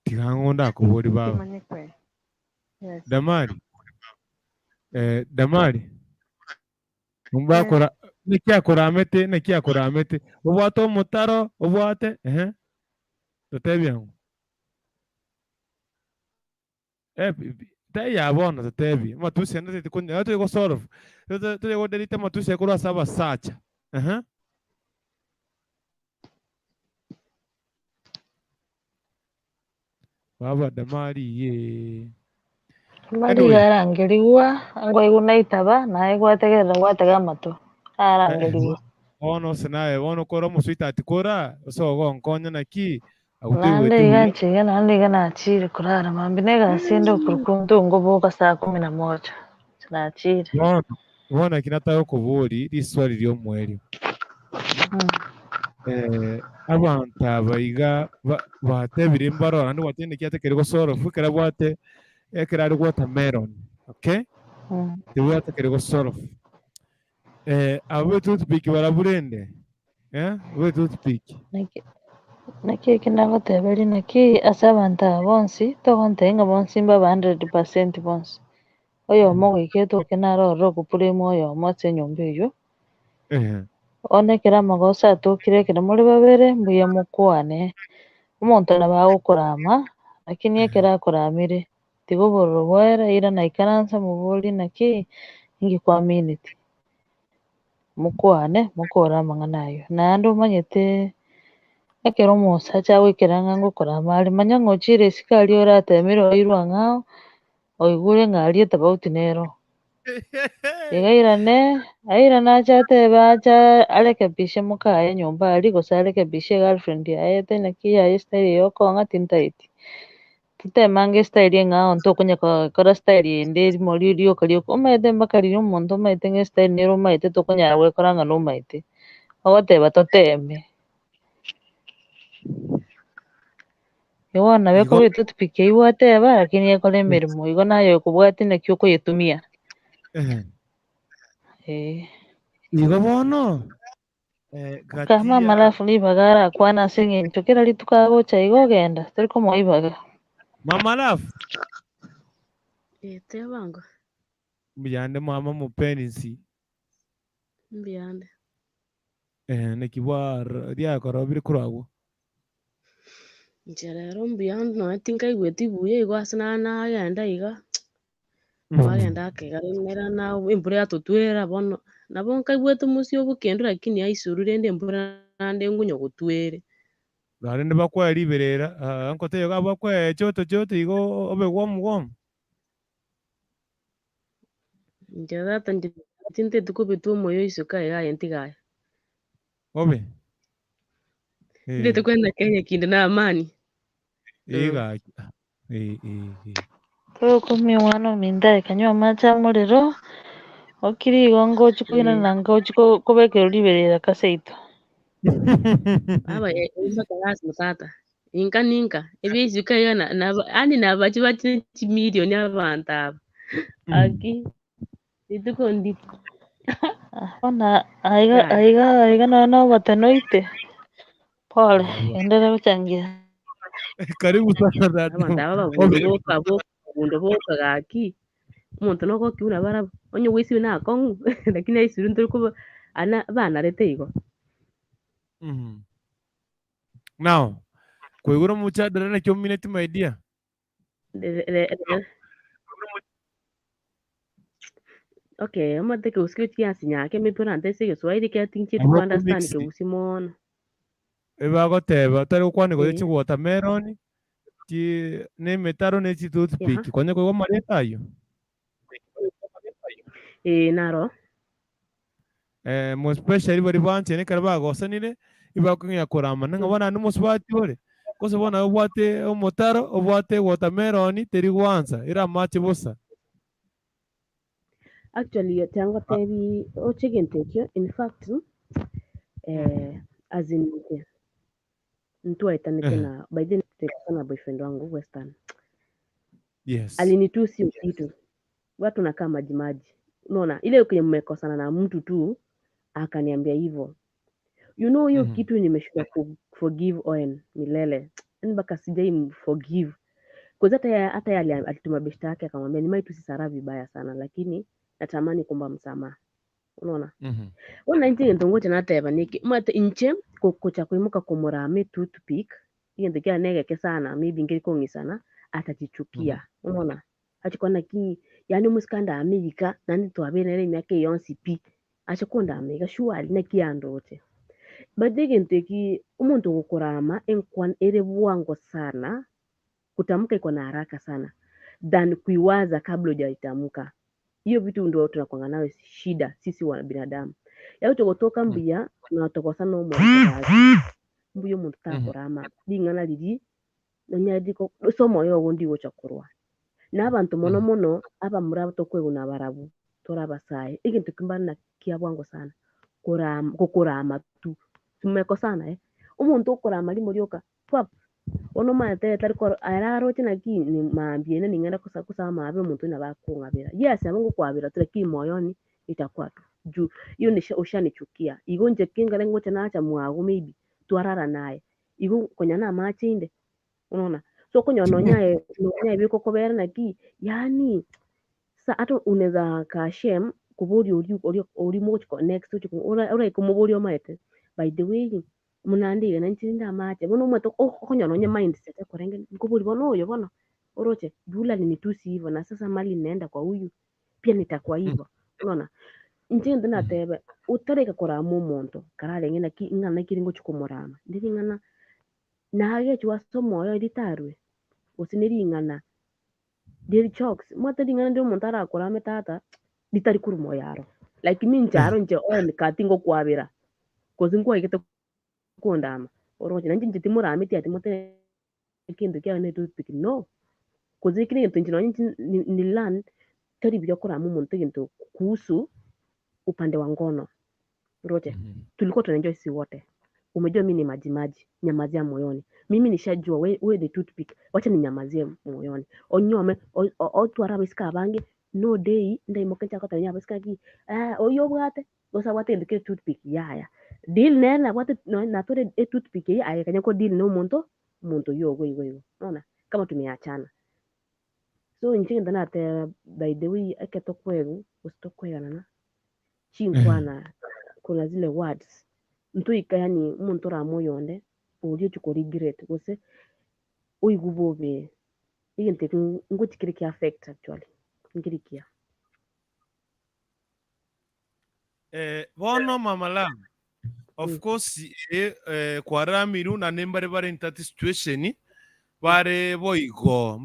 Tiga ng'onda akobori baba. Kimanye kwe. Yes. Damari. Mumbakora niki akoramete obwate omotaro obwate totebia tai yabono totebi matusi ende tikunya to go solve to go delete matusi ekora saba sacha baba Damari ye mari garangeriwa angwa igunaitaba naye gwategerera gwatega amatu arangeriwa ono senaye ono kora musuita atikora sogo nkonya naki nande iganchiga nande iganachire kurara mambine gasinde okurukundu ngoboka saa 11 sinachire bona kinatayo kuburi riswali ryo mwerio abantu abaiga batebire imbarora ndi watende kiatekere gosoro fukera bwate ekera ari watermelon okay tiwatekere gosoro abo toothpick baraburende we toothpick naki kinagoteberi naki ase abantu bonsi togontenga bonsi mbaba 100% bonsi oyomo goikete okenarorora okopuremu oyomo ase enyomba eyio one ekero amagoso atokire ekero muri babere mbuya mokwane omonto nabo agokorama lakini ekero akoramire tiga obororo bwere ira naikaransa mobori naki ingikwa minute mokwane mokora amang'ana ayo naende omanyete ekero omosacha agoikera ng'a ngokorama aria manya ng'ochire esika aria oratemire oirwa ang'ao oigure ng'a aria etobauti nero iga airane acha atebe acha arekebishe mokaye nyomba aria gose arekebishe girlfriend yaye naki yaye style ya okong'a tintaeti totemange style eng'ao ntokonya kora style ende erimo rioka omaete mpaka riria omonto omaete ng'a estyle nere omaete tokonyara gwekora ng'a nomaete ogoteba toteme igo bono nabo ekoba etoothpick eywo gwateba lakini ekore emeremo igo naye okobwatia naki okoyetumia igo bono mama alafu ribaga arakwana ase eng'encho kera rituko agocha igo ogenda tori komoibaga mama alafu tebango mbiyande mama mupenzi mbiyande nekibwa riakora biri kuragwo inche rero mbiyande nonya tinkaigweti buya igo ase nagenda iga twagenda akegaremera embura yatotwera bono nabo nkaigwete omosie obo kende lakini aisuru rende embura naende ngunya gotwere rinde bakwea riberera nkoteyo gabakwea choto igo obegwa omogomo inche tata tinteti kobetua omoyo isoka iga aye ntigaye obe ndete kwenda Kenya kinde na amani iga tokumia omwana ominda ekanywa amache amorero okiri igo ngochi koirana ngochi kobekera riberera kaseito aba mpaka lazima tata ninka ebyaisoka iga ani nabachi bachi chimilioni abantu aba aki rituko ndito bona aiga nono batenoite pole endelea kuchangia Karibu sana dada. Abantu aba bagundo boka gaki. Umuntu no ko kiuna bara onye wisi na kongu lakini ai sirun ko ana bana rete igo. Now, kuigura mucha dada na kyo minute my dear. Okay, amate ke usikio kiasi nyake mipira ndese Kiswahili ke tinchi to understand ke usimona. Eba goteba tari ukwane go chi watermelon ti ne metaro ne chi toothpick kwanye ko mareta ayo. Naro. Mo especially bari banche ne karba gosanire iba kunya kurama nanga wana numo swati ore. Kose bona obwate omotaro obwate watermelon teri gwanza ira machi bosa. Actually, tango tebi o chicken tekyo. In fact, as in mtu aitanete na by then na boyfriend wangu Western. Yes. Alinitusi usitu. Watu nakaa maji. Unaona, ile kwenye mmekosana na mtu tu akaniambia hivyo. You know hiyo kitu nimeshuka forgive Owen milele. Yaani mpaka sijai forgive. Kwa hata yale alituma beshta yake akamwambia ni maitu sisara vibaya sana lakini natamani kumba msamaha. Unaona? Ona nje ndongo tena teba niki mate inche kokocha kwimuka kumurame toothpick yende kya nege sana maybe ngiri kongi sana atajichukia. Unaona? Achikona ki yani muskanda Amerika nani twabene myake yonsi pi achikonda Amerika shuali na kiandote. Badege nteki umuntu gukurama enkwan ere buwango sana kutamka iko na haraka sana than kuiwaza kabla hujaitamka. Hiyo vitu ndio tunakuanga nayo shida sisi wa binadamu. Yao tukotoka mbia na tukosana umuntu mbuyo muntu takurama bingana lidi nanyadiko somo yo gondi wochakurwa. N'abantu mono aba murabo tokweguna barabu torabasaye ikintu kimbana kiabwango sana kukurama tu tumekosana umuntu ukurama limuryoka pap ono mate tariko araro tina ki ni maambiene ningenda kusama mabe umuntu na bakungabira yes abangu kwabira tureki moyoni itakuwa tu juu hiyo ni ushanichukia igonje kinga lengo tena acha mwago maybe twarara naye igo konyana machinde unaona so konyononya biko kobera na ki yani sa ato unaweza ka shame kuburi uri mocho next to ora kumuburi omaete by the way munandire nanchinda mache bono mweto konyononya mindset korenge kuburi bono oyo bono oroche bula ni mitusi hivyo na sasa mali naenda kwa huyu pia nitakuwa hivyo unaona ntinda na tebe utareka kora mu muntu kararenge na ki ngana kiringo chukumurama ndiri ngana nage chwa somo yo ditarwe usiniri ngana diri chokes mwatari ngana ndio muntu arakora metata ditari kurumo yaro like minjaro nje on katingo kwabira kozi ngwa igete kondama oroje nanjye njiti murame ati mote kintu kya ne toothpick no kozi kile kintu njino ni land tari byo kora mu muntu kintu kuhusu upande wa ngono roje tulikuwa tunaenjoy si wote umejua mimi ni maji nyamazia moyoni mimi nishajua we the toothpick wacha ni nyamazie moyoni onyome otwara biska bange no day ndai mokencha kota nya biska ki oyo bwate gosa bwate ndike toothpick yaya deal nena bwate na tore toothpick ya aya kanya ko deal no muntu yo gwe unaona kama tumeachana so nchinda na te by the way aketokwegu usitokwegana na chinkwana kuna zile words mtu ikayani umuntu ramuyonde uri chuko regret gose uigubobe igente ngutikire ki affect actually ngirikia bono mama lam of course kwaramiru na nembare bare in that situation bare boigo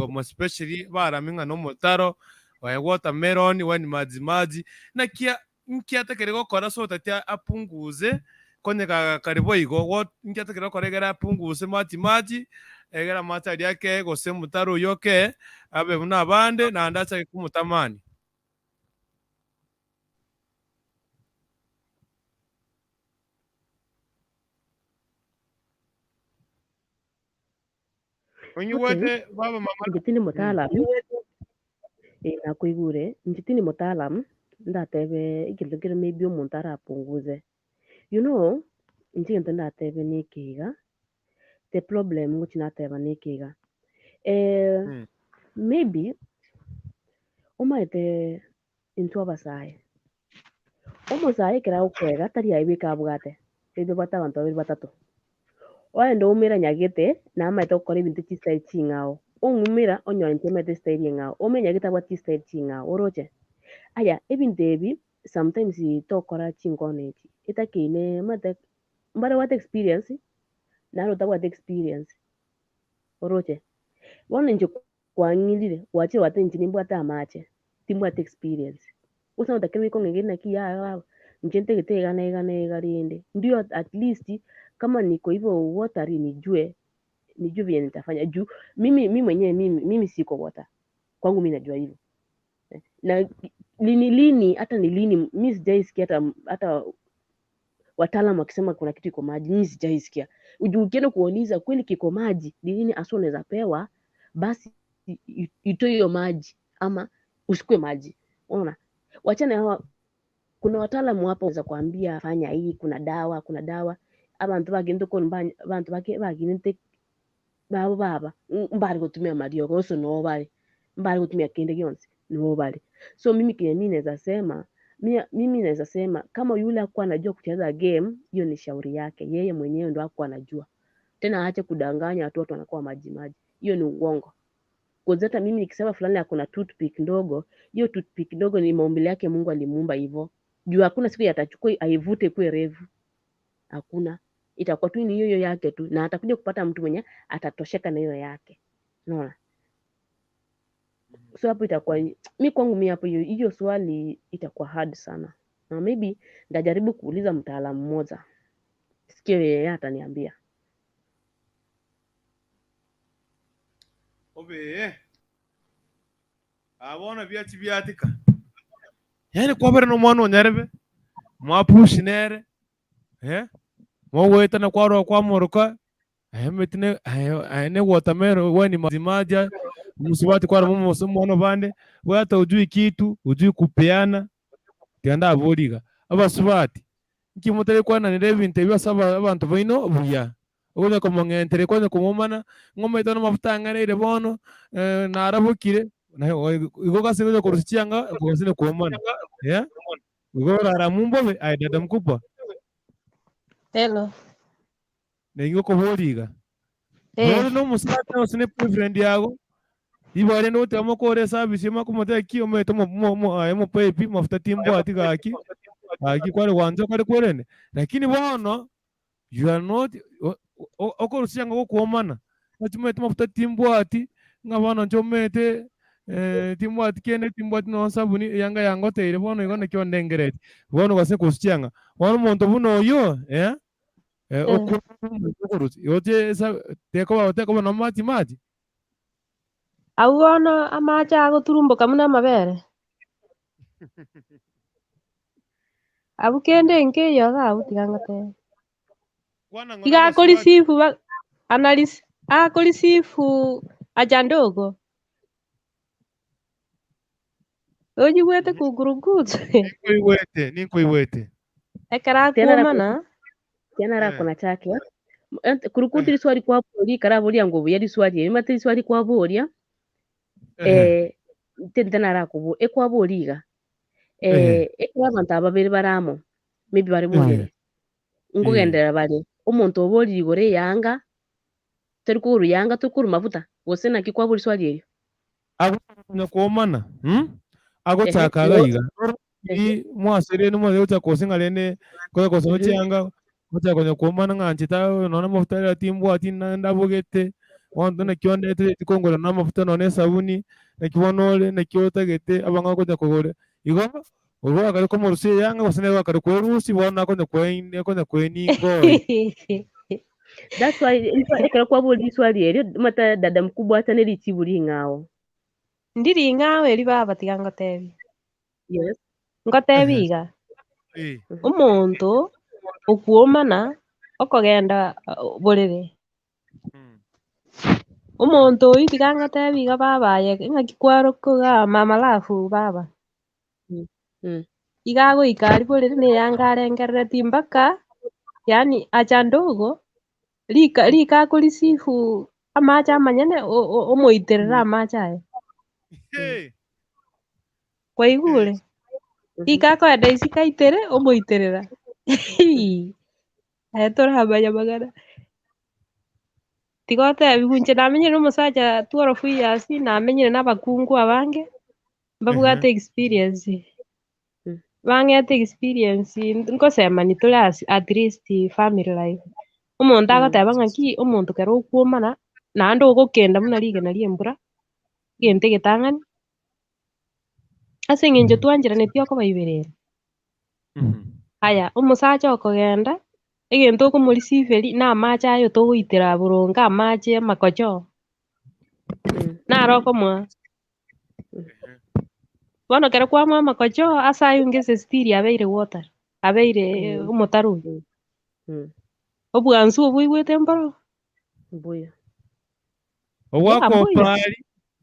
mo especially baraminga no motaro wa watermelon wani maji na kia nkiatekere gokora so tatia apunguze konye karibo igo nkiatekere gokora egera apunguze maji egera matari yake gose mutaro yoke abe buna bande na ndacha kumutamani Onyiwete baba mama njitini mutaalamu nakuigure njitini mutaalamu ndatebe igilugire maybe umuntu arapunguze you know njinto ndatebe nikiga the problem which nateba nikiga maybe umaite into abasaye umusaye kira ukwega tari aibika bwate ebe bata bantu babiri batatu waenda umira nyagite na amaite gukora ibintu chistai ching'ao ung'umira onyora intemete style ng'ao umenya gita bwa style ching'ao oroche aya ebintu ebi sometimes tokora chingonechi itakine mate mbare what experience naro ta what experience oroche wona nje kwang'ilire wache wate nchini mbwata amache timbwata experience usana takiri ko ngegena kia nchente gitega na ega rinde ndio at least kama niko hivyo water nijue vile nitafanya juu mimi mwenyewe mimi siko water kwangu mimi najua hivyo na lini hata ni lini mimi sijaisikia hata wataalamu wakisema kuna kitu iko maji mimi sijaisikia ukienda kuuliza kweli kiko maji lini aso unaweza pewa basi itoe hiyo maji ama usikue maji unaona wachana hawa kuna wataalamu hapo wanaweza kuambia fanya hii kuna dawa abantu bagenda ko abantu baginite baba mbari kutumia mario goso no bali mbari kutumia kende gionse no bali so mimi naweza sema kama yule hakuwa anajua kucheza game hiyo ni shauri yake yeye mwenyewe ndo hakuwa anajua tena aache kudanganya watu wanakuwa maji hiyo ni uongo kwa hata mimi nikisema fulani hakuna toothpick ndogo hiyo toothpick ndogo ni maumbile yake Mungu alimuumba hivyo juu hakuna siku yatachukua aivute kwa refu hakuna itakuwa tu ni hiyo yake tu na atakuja kupata mtu mwenye atatosheka na hiyo yake unaona so hapo itakuwa mimi kwangu mimi hapo hiyo swali itakuwa hard sana na maybe ndajaribu kuuliza mtaalamu mmoja sikio yeye ataniambia obe abona byatika yani kwabere no mwana onyarebe mwapushi nere mwaweta na kwaro kwa moroka metine ne watamero wani mazimaja musibati kwa mumo somo bande wata ujui kitu ujui kupeana tianda aboriga abasubati nkimutare kwa na nirebe intebya saba abantu baino buya ugonya komongentere kwa kumumana ngometa no mafutanga nere bono narabukire igoga sino kurusichanga kugosine kumana igora mumbobe aidada mkubwa hello nengo kuboriga no musata usine friend yago ibare no tamo kore service makumota kio meto mo pepi mafuta timbo atigaki kwale kwanza kwale korene lakini bono you are not okorusianga gokuomana nachumete mafuta timbo ati ngabana nchomete timbo ati kene timbo ati no sabuni yanga yangoteire bono igone kyo ndengerete bono gase kusichanga bono muntu buno yo okurusi yote teko no mati auona amacha agoturumbuka muna mabere abukende nke yoga abutigangate iga akorisifu analysis akorisifu aja ndogo ojiwete kugurugutu ninkoiwete ekara kuomana tena rako na chake kurukutiri swali kwa bori karaboria ngo yari swali matiri swali kwa boria tena rako kwa boriga kwa abantu ababiri baramo maybe bari bongere ngugendera bari umuntu obori igore yanga tari kuru yanga tukuru mafuta gose naki kwa bori swali eyo ago kuomana agotakaga iga mwasere no mwe utakosinga lene kwa koso cyanga mutakonya kuomana nganchita nona mafuta ya timbo ati ndabugete wantu na kionde tikongora na mafuta none sabuni na kibonole na kiotagete abanga kujya kugore igomba ubu akari ko murusi yanga basene bakari ko rusi bona ko kweni go that's why ekera kwa bodi swali eri mata dada mkubwa hata neli chiburi ngao ndiri ngao eri baba tigangotebi yes ngotebiga umuntu okuomana okogenda borere umuntu itigangotebiga babaye ngakikwaro kuga mama lafu baba igago ikari borere ne yangarengerere timbaka yani acha ndogo Rika kurisifu amacha amanyene omoiterera amacha aye. Kwa igure. Rika kwenda icikaitere omoiterera. Tũramanya magana. Tigote bihunche namenyire n'omusacha 12 years namenyire n'abakungu abange babwate experience. Bang'ete experience nkosema nituri at least family life. Omonto agoteba ng'aki omonto kero okwomana naende ogokenda buna rigena ria embura egento egetang'ani ase eng'encho twancheraneti okobaibere. Aya omosacha okogenda egento okomoreceive na amache ayo togoitera boronga amache amakocho naro okomwa. Bono kero kwamwa amakocho ase aye ase still abeire water abeire omotaro oyo. Obwansu oboigwete mboro Mbuya.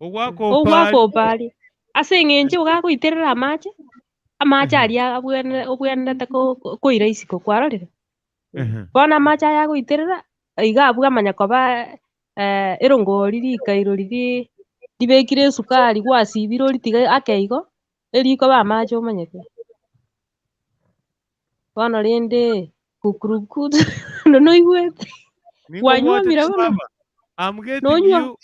Ogwakopari ase eng'encho gagoiterera amache aria obwenerete koira isiko kwarorire. Bono amache aya agoiterera iga abwo amanya koba erongori rikairo ribekire esukari gwasibire oritiga ake igo erikoba amache omanyete. Bono rende kukurukutu noigwete wanywomire bono nonywa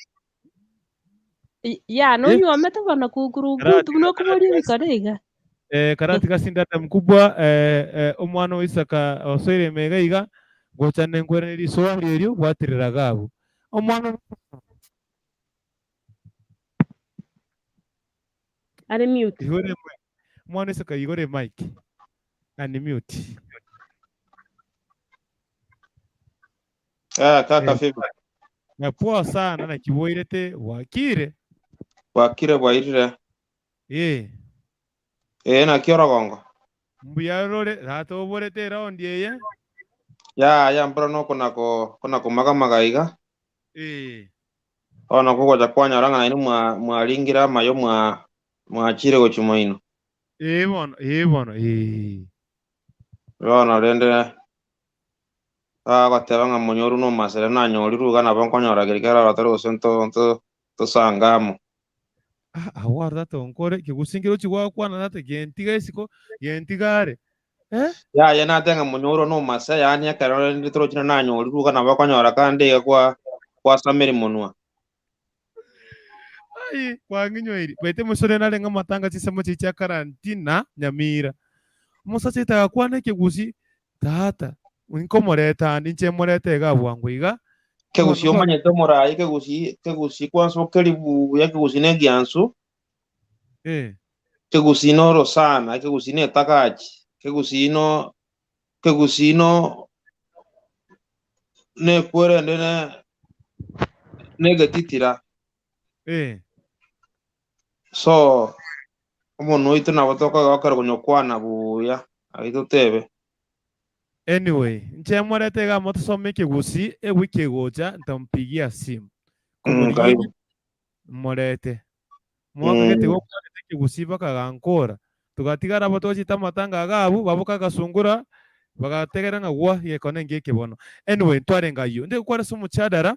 nonywomete bono kukurukutu buna okoboria ebikoro iga. Karati gasindana mkubwa omwana oisaka osoire mega iga gochana enkwereri iswali eryo bwatirira gabo omwana Are mute. igore mwana isaka igore mic and mute. Kaka Fibu. Poa sana na kiboirete wakire Bwairire. Na kiora gongo. Mbuyarore rato oborete round yeye. Ya mbro no kuna maga iga. Ona kugo ja kwanya ranga na inu mwaringira mayo mwachire gochumaino. Bono. Ona rende gateba nga monyoru no masere na nyori ruga na bankonyora gerikara bataro sento to sangamo. Awarda tonkore kigusingiro chigwakwana nate gentiga isiko gentigare. Ya na tenga monyoro no masa yani akaro nditro china na nyori ruga na bakonyora kandi kwa samiri monwa. Ai kwanginyoiri bete musore na lenga matanga chisemo chicha karantina Nyamira. Musacha itakwana kigusi tata unkomoreta ninche morete gabwangu iga kegusi omanyete morai kegusi kwanso keribu ya kegusi ne giansu kegusi no rosana kegusi ne takachi kegusi no ne kwere ne gatitira so omono itu na botoka gakara kunyokwana buya aito tebe. Anyway, nche morete ga moto some kigusi wiki goja ntampigia simu. Morete. Mwaka gete go kigusi baka gankora. Tugatigara boto chita matanga gabu babuka gasungura bagategera nga gwa ye konenge kibono. Anyway, twarenga yo. Nde kwara sumu chadara.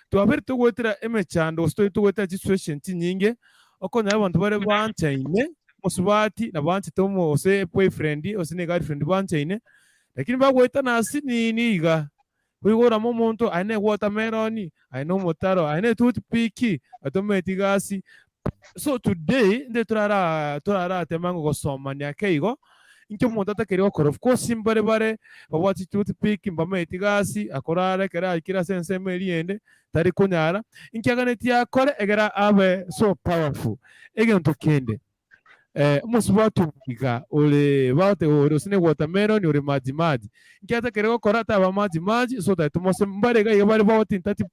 Twabere tugwetera emechando sto tugwetera situation tinyinge. Okonya abantu bare banchaine musubati na banchi tomo ose boyfriend ose ne girlfriend banchaine. Lakini bagweta nasi nini iga wigora mo muntu aine watermelon aine motaro aine toothpick atometi gasi. So today nde turara temango gosoma nyakeigo inke muntu atakeri okora of course bare babati toothpick mbameti gasi akorara kera ikira sense meriende tari kunyara inke aganeti akore egera abe so powerful egento kende musubatu iga ole bate ore sine watermelon ore maji nkiata kerego korata ba maji so that mose mbarega yabari bawati ntati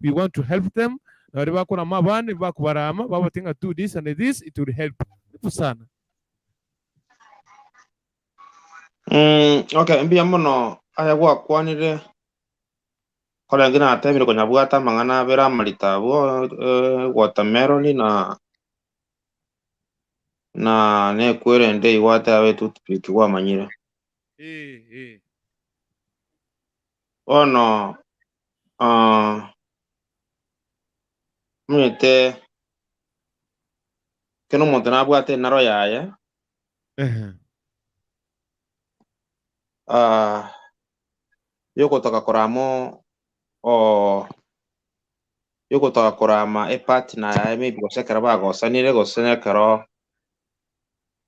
we want to help them na riba kuna mabane bakubarama babatinga do this and this it will help sana. Okay mbia mono aya gwa kwanire kola ngina atemire konyabwata mangana bera malitabo watermelon na ne kwere nde iwata abe toothpick wa manyire. ono mwete keno omonto nabwate naro yaye yogotoka koramo yogotoka korama epartner yaye maybe gosekera bagosanire gosenekero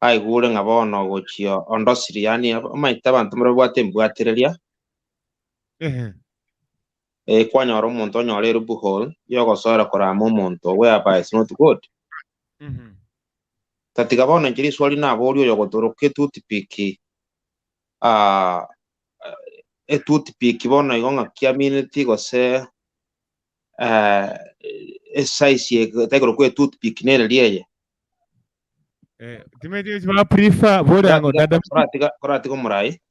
aigure ng'a bono gochio ondosiri yani amaite abanto murabwate mbwatireria kwanyora omonto onyora erubuhol yogosora korama omonto whereby it's not good tatiga bono nchiri swali nabori oyo gotoroka etutipiki etutipiki bono igo ng'a kiamineti gose esize taigoro kwa etutipiki nere lieye timeti ba prefer bora ngo dada koratiga omorai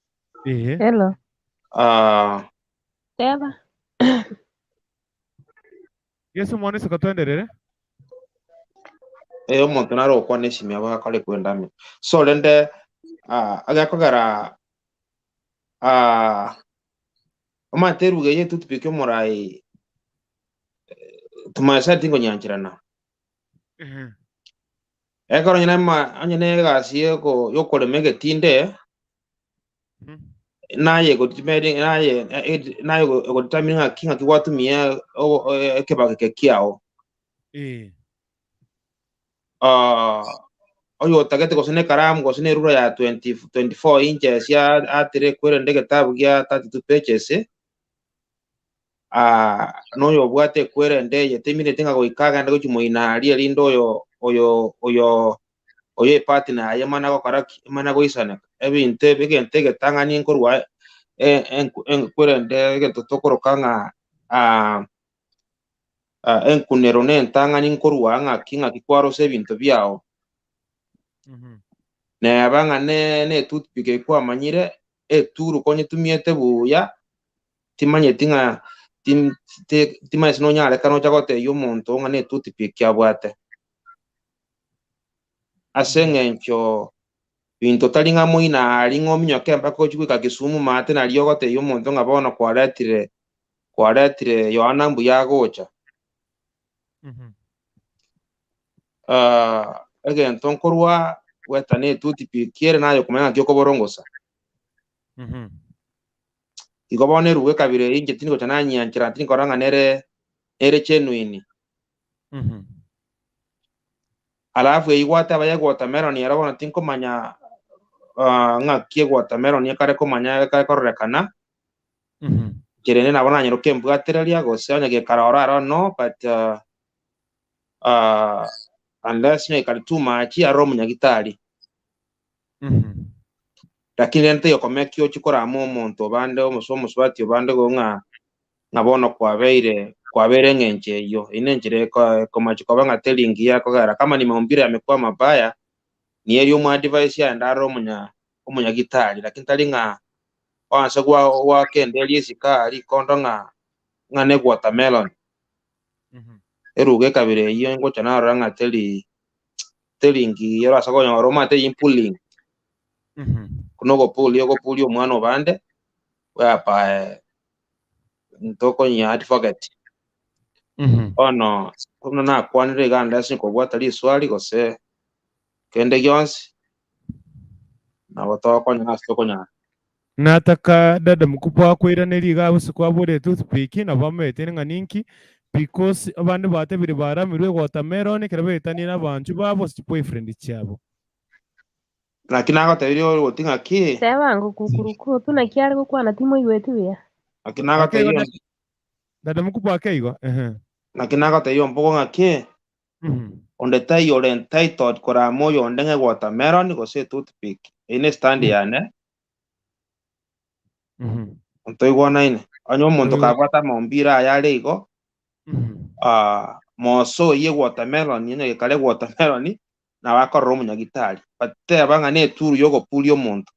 Hello. Teba. Yesu mwane sakatwenderere omonto narokwa nesimi abo akore kwendami so rende agakogara omateruge ye tutupike omorai tumaisa tingo nyanchirana ekoro nyine egasi yokoremege tinde naye gotimeri naye gotamira kinga kiwatumia ekebake kiao oyo tagete gosene karamu gosene rura ya 24 inches ya atire kwere ndege tabu ya 32 pages no yo bwate kwere ndege temire tinga goikaga ndego chimoina ali lindo oyo partner ayamana go karaki mana go isana ebinte begente tangani nkorwa kwere ndege totokoro enkunero nentangani nkorwa ng'a kinga kikwaro se bintu byao ne abanga ne tutpike kwa manyire eturu konye tumiete buya timanye tinga timanye no nyale kano chagote y'omonto ng'a ne tutpike abwate asengencho bintu talinga muina alingo minyoke mpaka ochikuika Kisumu mate na liogote y'omonto ng'a bono kwaretire Yohana Mbuya gocha egento nkorwa wetane tutipikire nayo kumenya kyo koborongosa igobone ruwe kabire inje tingo chananya nchira tingo ranga nere genuine alafu igwata baya watermelon yarabona tinko manya ng'a kie watermelon yakare komanya kare korekana kirene nabona nyiro kembwatireria gose onyage karora no but unless you can too much aromu nyagitari lakini ente yokomekyo chikora mo monto bande omusomo swati bande go ngabono kwabere ngenche yo inenjire ko machiko banga telling ya ko gara kama ni maumbire amekuwa mabaya ni elio mwa device ya ndaro umunya gitari lakini talinga wanse wa kendeli sikari kondo ngane watermelon eruge kabire iyo ngo chana ranga telingi yara sako nyoro mate impulling kunogo puli omwana bande wapa ntoko nya advocate ono kuna na kwanire ganda sinko bwatali swali gose kende gyonsi na watoko nya stoko nya nataka dada mkubwa kwiraneri gabo sikwa bure toothpick na bamete nganinki because abandi batebire baramirwe watermelon kerabetani n'abantu babo si boyfriend cyabo nakinaga tabirio wotinga ki Sewangu kukuruko tunakiari gukwana timo iwetu ya. nakinaga tabirio dada mkubwa akeigo nakinaga tabirio mbogo ngaki onde tayo entitled kora moyo ondenge watermelon gose toothpick ine stand yane ontoigwana ine anyo muntu kabata mombira yale igo moso ye watermelon nyine kale watermelon na wako romu nyagitari pate abanga ne turu yogo pulio muntu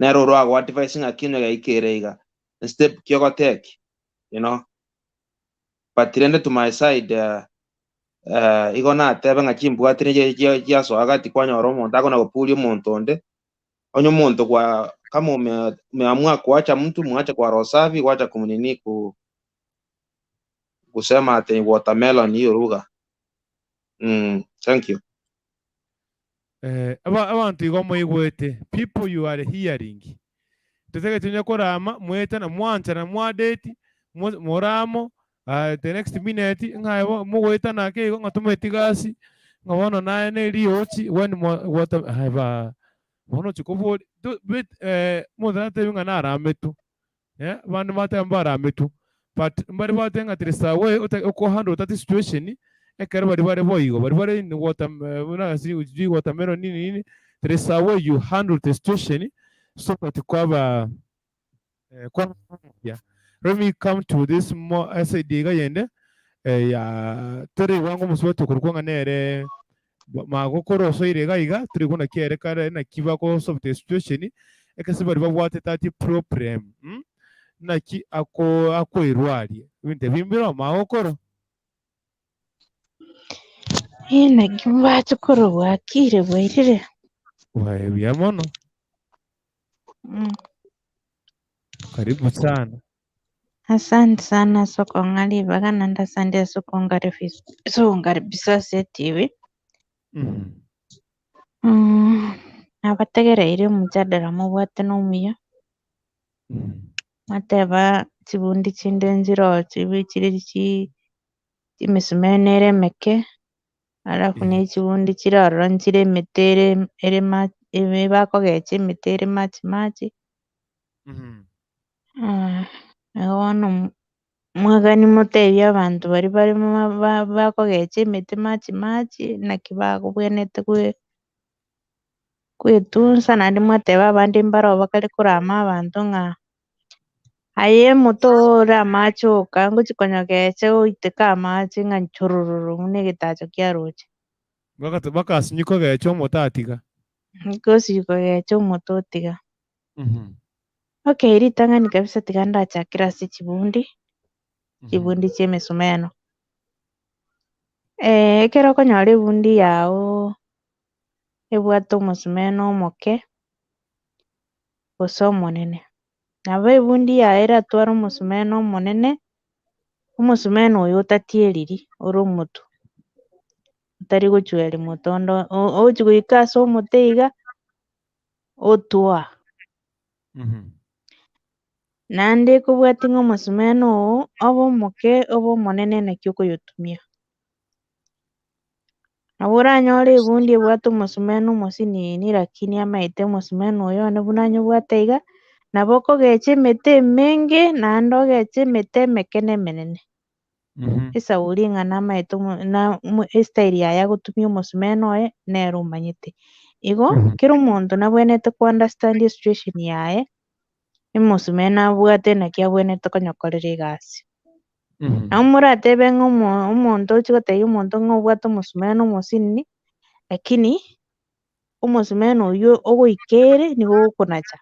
nero ro agwa device ngakino ga ikereiga step kyogo tek you know but rende to my side igona tebe ngachimbu atire ya so agati kwa nyoro muntu akona go pulio muntu onde onyo muntu kama umeamua kuacha mtu, muache kwa roho safi, wacha kumnini kusema ati watermelon hiyo lugha. Thank you. Abantu igomo igwete, people you are hearing. Tutege tunya korama mweta na mwancha na mwadeti moramo the next minute ngaibo mugweta na ke ngatumeti gasi ngabono naye ne riochi when water haiba bono chikobo bit modate yunga na rametu bandu mate ambara metu but mbari bate ngatresa we uko handle that situation ekere bari boigo bari ni water una si uji watermelon nini tresa way you handle the situation so that kwaba yeah. Let me come to this more SID gayende ya tere wangu musweto kurukonga nere magokoro so ire gaiga turi kuna kiere kare na kibako of the situation ekase bari babwate tati problem na ki ako irwari winte bimbiro magokoro na kibacho koro wakire bwairire wae biamono karibu sana. Asante sana Sokongali bagananda sande Sokongaribisa TV. Abategereire mujadala mubwate n'omuya. Mateba kibundi kinde nziro kiri kimisumene eremeke. Alafu n'ekibundi kirarora nkire emetere erema bakogecha emetere machi. Wano mwagani mutebi abantu bari bakogecha emete machi nakibago bwenete kwetunsa nandi mwateba abandi mbaro bakari kurama abantu nga aye mutora amachoka nguchikonyogeche uiteka amachi nga nchurururu mune gitacho kiaroche bakasinyikogecha omotatiga gosikogecha omototiga. Okay, ritangani kabisa tiganda chakira si chibundi chemesumeno. Ekero konyora ebundi yao ebwate omosumeno omoke gose omonene. Nabo ebundi yaye eratwara omosumeno omonene, omosumeno oyo otatieriri ore omotu otari gochweria motondo ochi goika ase omote iga otwa. Naende kobwati ng'a omosumeno oo obe omoke obe omonene naki okoyotumia. Nabo oranyore ebundi ebwate omosumeno omosinini lakini amaete omosumeno oyo one buna nyobwate iga nabo okogecha emete emenge naende ogeche emete emeke na emenene. Esauri ng'a namaete estyle yaye agotumia omosumeno oye nere omanyete. Igo kera omonto nabwenete kuunderstand esituation yaye omosumeno abwate naki abwenete konyokorera egasi. Nabo moratebe ng'a omonto ochi gotebia omonto ng'a obwate omosumeno omosinini lakini omosumeno oywo ogoika ere nigo ogokonacha.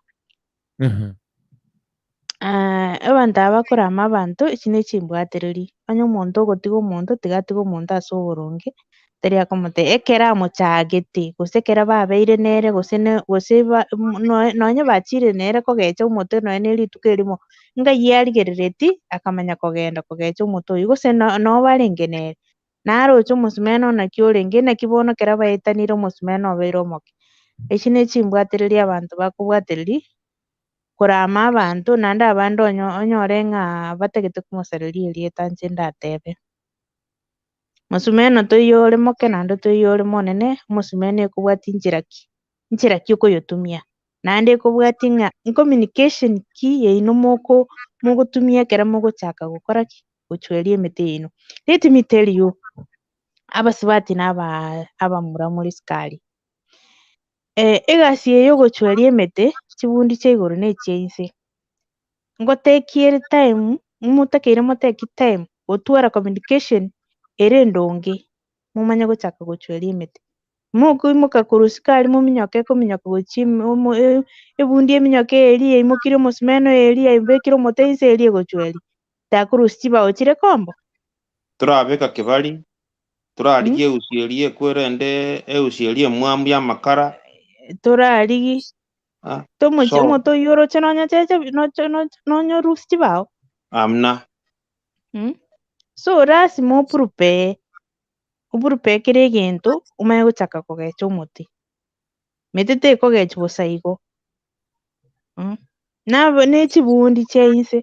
Abanto aba bakorama abanto eki nekimbwatereri onye omonto ogotiga omonto tiga atiga omonto ase oboronge tari ekero amochagete gose ekero babeire nere gose nonye bachire nere kogecha omote nonye na rituko erimo ng'ai arigerereti akamanya kogenda kogecha omote oywo gose noo barenge nere narocha omosumeno naki orenge naki bono ekero baetanire omosumeno obeire omoke. Eki nekimbwatereri abanto bakobwatereri korama abanto naende abande onyore ng'a batagete komosareria erieta inche ndatebe. Mosumeno toiyo ore moke naende toiyo ore monene, omosumeno ekobwati nchera ki okoyotumia naende ekobwati ng'a communication ki yaino mogotumia ekero mogochaka gokora ki gochweria emete yaino. Let me tell you abasubati na abamura more sukari. Egasi eye ogochweria emete chibundi chia igoro na echia inse ngotekiere time motakeire moteki time gotwara communication ere endonge momanye gochaka gochweria emete. Mokoimoka korwa sukari mominyoke ekominyoka gochia ebundi eminyoke eria yaimokire omosumeno eria yaibekire omote inse eria egochweria takorwa chibao chire kombo. Turabeka kibari turarigia eusi eria ekwerende eusi eria emwamu ya amakara torarigi Tomo So moto yoro chenonya cheche no rules chibao. amna. So lazima upurupe kire gintu umaye guchaka kugecha omuti. Metete kugecha busa igo. Ne chibundi chainse.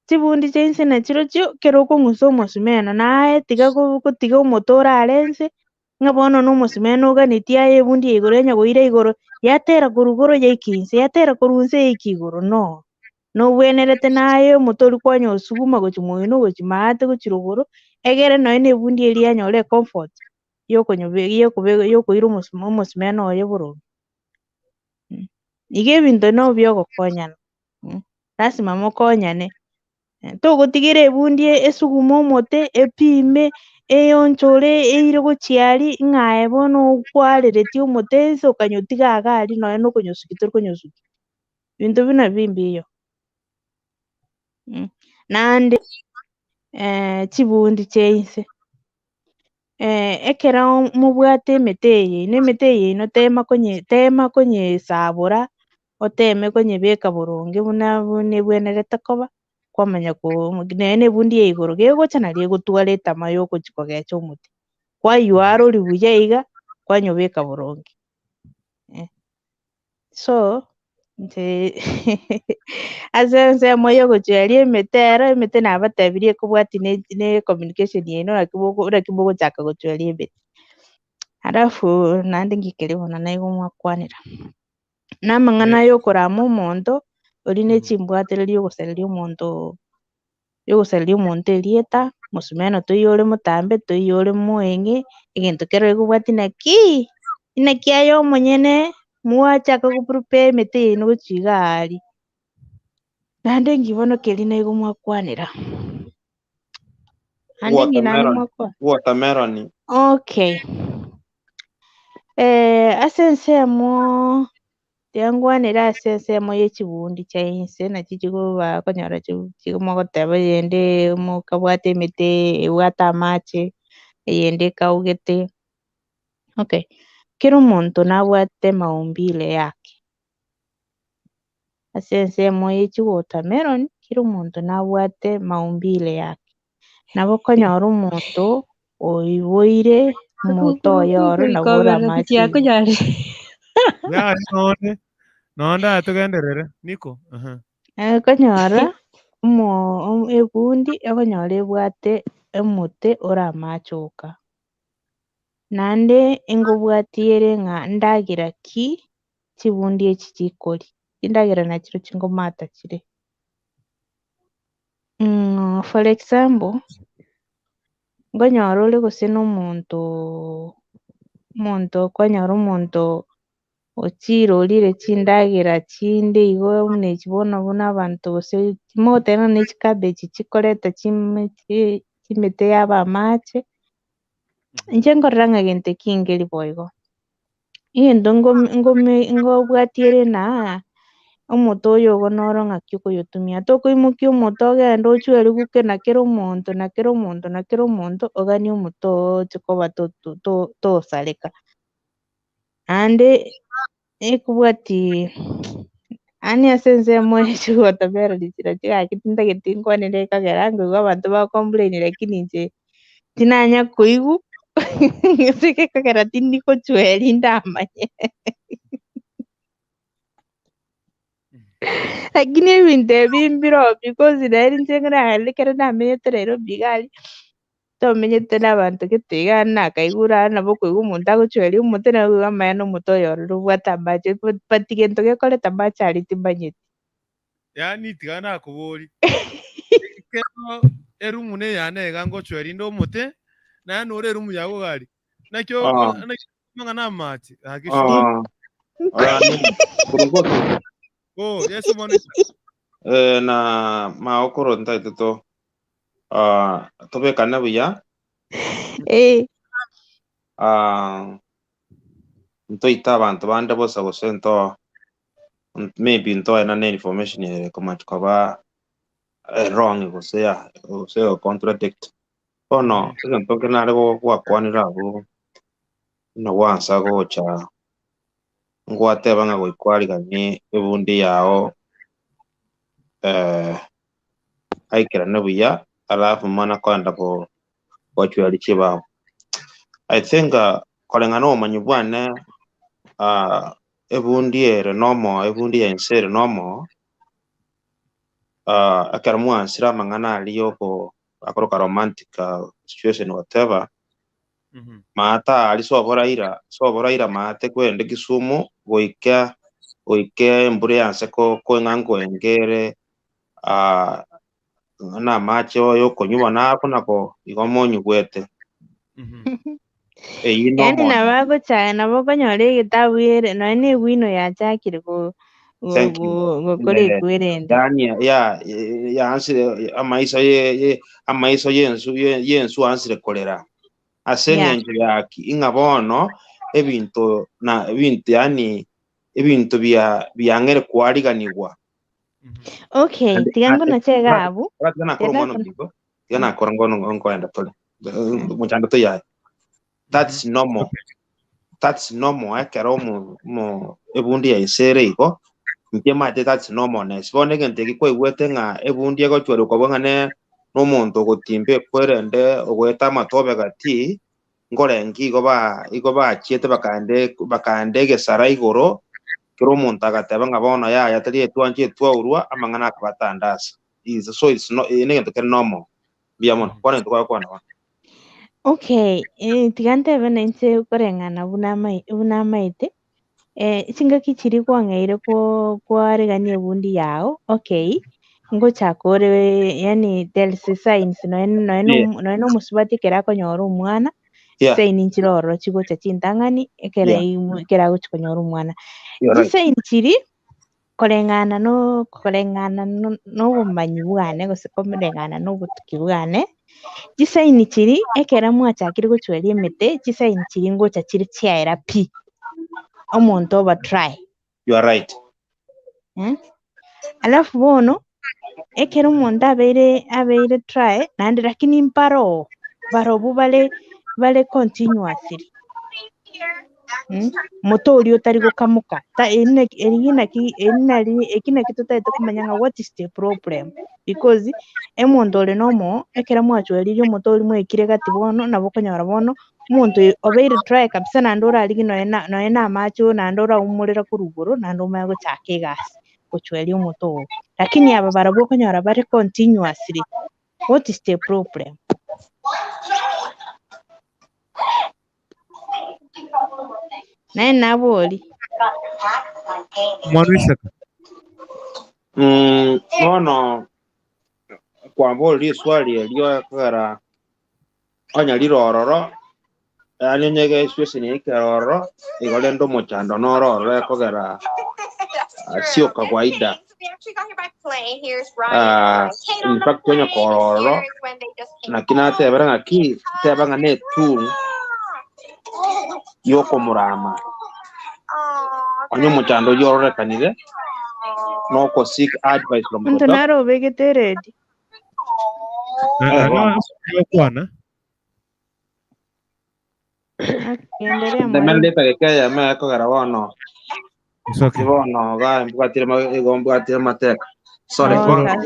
Chibundi chainse na chiro chio kero okong'usa omosumeno naye tiga gotiga omoto orarense ng'a bono na omosumeno oganetie aye ebundi ya igoro enya goira igoro yatera korwa igoro yaika inse yatera korwa inse yaika igoro no. Nobwenerete naye omoto oria kwanya osuguma gochia moino gochia maate gochia rogoro egere nonye na ebundi eria yanyora comfort yokoira omosumeno oye boronge. Iga ebinto no bia ogokonyana. Lazima mokonyane. Togotigera ebundi esuguma omote epime eyonchore eire gochia aria ng'aye bono okwarereti omote ense okanyotiga iga aria nonye na okonyosukia torikonyosukia. Binto buna bimbia naende chibundi chainse ekero mobwate emete eyaino tema konyesabora oteme konyebeka boronge buna nebwenerete koba kwamanya nonye ebundi ya igoro gegocha nari egotwara etama ya ogochia kogecha omote. Kwayuara oria buya iga kwanyobeka boronge. So inche ase ensemo ya ogochweria emete nabatebirie ekobwatia na communication yaino naki mogochaka gochweria emete. Alafu naende ngikeri bono naigo mwakwanera. Na amang'ana ya okorama omonto oria na chimbwatereri ogosereria omonto erieta mosumeno toiyore motambe toiyore moeng'e egento kero ekobwatia naki aye omonyene mwachaka goprepare emete yaino gochia iga aria. Naende ng'i bono keri naigo mwakwanera. Naende ng'i naende mwakwanera. Watermelon. Okay. Ase ensemo tiangwanera ase ensemo ya echibundi chainse naki chikobakonyora mogoteba eyende mokabwate emete ebwate amache eyende ekaugete. Okay. Kera omonto nabwate maumbile yake. Ase ensemo ya echiwatermelon kera omonto nabwate maumbile yake. Nabo okonyora omonto oiboire omoto oye ororo nabo ore amache iga. Nonda tugenderere Niko. Okonyora ebundi okonyora ebwate omote ore amache oka. Naende ngobwatia ere ng'a ndagera ki chibundi echi chikoria. Chindagera nachiro chingomata chire. For example nkonyora ore gose na omonto okonyora omonto ochirorire chindagera chinde igo buna echi bono buna abanto gose timogoteba na echikabbage chikoreta chimete yaba amache. Inche nkorora ng'a gento ekingeri bo igo. Egento ngobwatia ere na omote oyo igo noro ng'aki okoyotumia. Tokoimokia omote ogende ochwerie buke na kera omonto oganie omote oche koba tosareka. Naende ekobwatia yaani ase ensemo ya echiwatermelon chirachigaki tindageti nkwanera ekagera nkoigwa abanto bacomplain lakini inche tinanya koigwa ase gekogera tindi gochweria ndamanya. Lakini ebinto ebi mbiro because nere inche ekero namenyete Nairobi iga aria tomenyete na abanto gete iga nakaigwa nabo koigwa omonto agochweria omote nakoigwa amaene omote oyo ororo obwate amache but gento gekoreta amache aria timanyeti. Yaani tiga nakoboria. Kero erumu ne yane iga ngochweria nde omote naye nore erumu yago gari. Nakio mang'ana amache. Yeso mono. Na maokoro ntaite to tobekane buya. Ntoita abantu bande bose gose nto maybe nto ena ne information ere komati koba wrong gose contradict. Ono egento kenare gwakwanira abo no wansa gocha ngwateba nga goikwarigania ebundi yao aikirane buya alafu mana kwenda gochweri chibao. I think kolengana omanyi bwane ebundi ere nomo ebundi yensere nomo akara mwansira mangana aliyo ko akoroka romantic situation whatever mata ali sobora ira mate kwende Kisumu goike mbure yanse ko ngango engere na macho yo konyuma nako nako igomonyu gwete yani nabako cyane nabo konyore igitabu yere none wino yachakire go kore kwerende yani ya ansire amaiso yensu ansire kolera asengenje yaki ingabono ebintu yani ebintu byangere kwariganirwa. Okay, tigango na chega abu yana korangono ngoenda tole muchando to yae. That's normal. That's normal. Kero mo ebundi ya isere iko mpema that's normalness. Bone gente ki kwete nga ebundi go chwero ko bangane no muntu gotimbe kwerende ogweta matobe gati ngorengi igo ba chiete bakande gesara igoro kero muntu agateba nga bona ya tari etwanje twurwa amangana akabatandasa. So it's not anything to normal. Biamon kwane tukwa na. Okay, tigante benense korengana bunamaite chinga kichiri kwangeire kwaregania bundi yao. Okay, ngo chakore yani delsi signs no musubati kera konyora umwana sign nchiroro chigo chachintangani kera guchikonyora umwana gisign chiri korengana no bumanyi bwane gose komurengana no butuki bwane gisaini chiri ekera mwachakire gochweri emete gisaini chiri ngocha chiri chiaera pi omuntu over try. You are right. Alafu bono ekera omuntu abeire try nandi lakini mparo barobu bale continuously moto uri otari gukamuka ta ekina kitutaite kumanya nga what is the problem because emuntu ore nomo ekera mwachweririo moto uri mwekire gati bono nabo konyora bono muntu obeire try kabisa nandora aligi noena macho nandora umurira kuruguru nandoma gochaka egasi gochweria moto lakini aba barabo konyora bare continuously what is the problem? Naye naboli mwanishaka no kwa mboli swali elio kara onya lirororo ali nyege situation ikeroro igolendo mochando nororo kogera sio kawaida. In fact kwenye kororo na kinate baranga ki tebanga ne tool yoko murama onyo muchando yorore kanire no ko seek advice from muntu naro vegeteredi kwana endelea mwanaleta kekaya me ko garawono okay bono ga mbwatire mateka sorry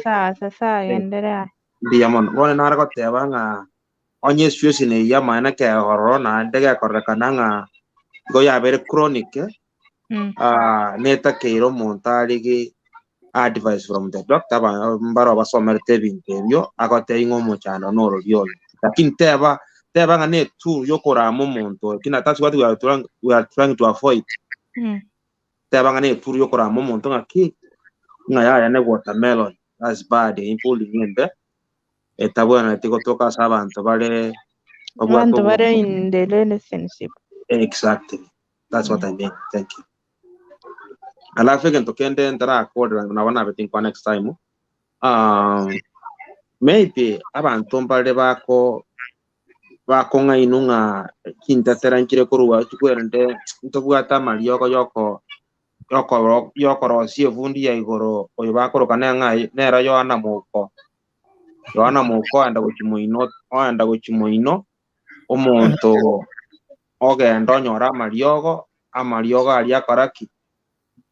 sasa endelea diamond bona nara ko tebanga onye situation ya mana ke horro na ndege korrekana nga go ya bere chronic neta keiro montaligi advice from the doctor ba mbaro basomerte binterio agote ingo mochano noro biolo lakini teba nga ne tu yokora momonto kina that's what we are trying to avoid. Teba nga ne tu yokora momonto ngaki ngaya ne watermelon that's bad impuli ngende etabwana tiko toka sabantu bare in the relationship. Exactly, that's what I mean. Thank you. Alafu kento kende ndara accord na wana betin kwa next time. Maybe abantu mbale bako nga inunga kintatera nkire kuruwa chikwende ntobwata mali yoko rosie vundi ya igoro oyo bakoro kana nera yoana muko anda gochimuino omuntu ogenda onyora mariogo amarioga aria karaki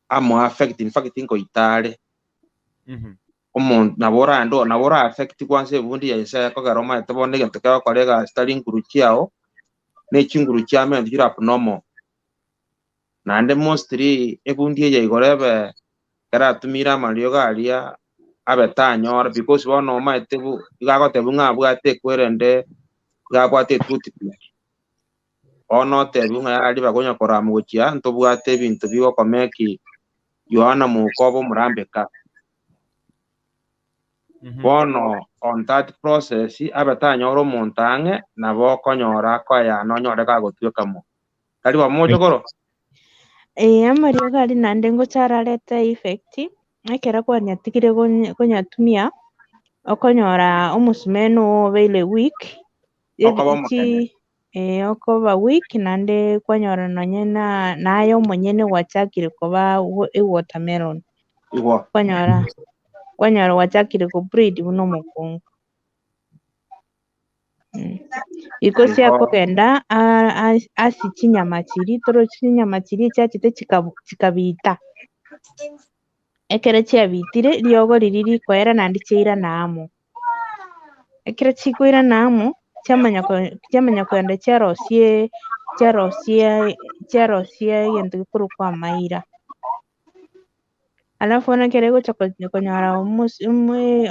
amo affect in fact inko itare nabora affect kwanza ebundi ya isa ko garoma etabone gento ka kolega starting kuruchiao ne chinguru chame ndira abnormal nande mostly ebundi ya igorebe kara tumira amarioga aria abetanyora because bono maetebu igagotebu ngabwate kwerende gabwate tutipi ono tebu ngari bagonya koramu gochia ntobwate bintu bigo komeki yohana mukobo murambeka bono on that process abatanyora omontange nabo konyora koya nonyore gagotwekamo kari bamojo koro amarioga ari nande ngochararete effect ekera kwanyatigire konyatumia okonyora omusumeno beile week okoba week nande kwanyora nonye nayo monyene wachakire koba watermelon kwanyora wachakire ku breed buno mukungu iko siakogenda asi chinyama chiri toro chinyama chiri chachite chikabita ekere chiabitire riogo riri rikoera nandi chiira namo ekere chikoira namo chamanya kwenda charosie gento gikuru kwa maira alafu onekere gocha konyara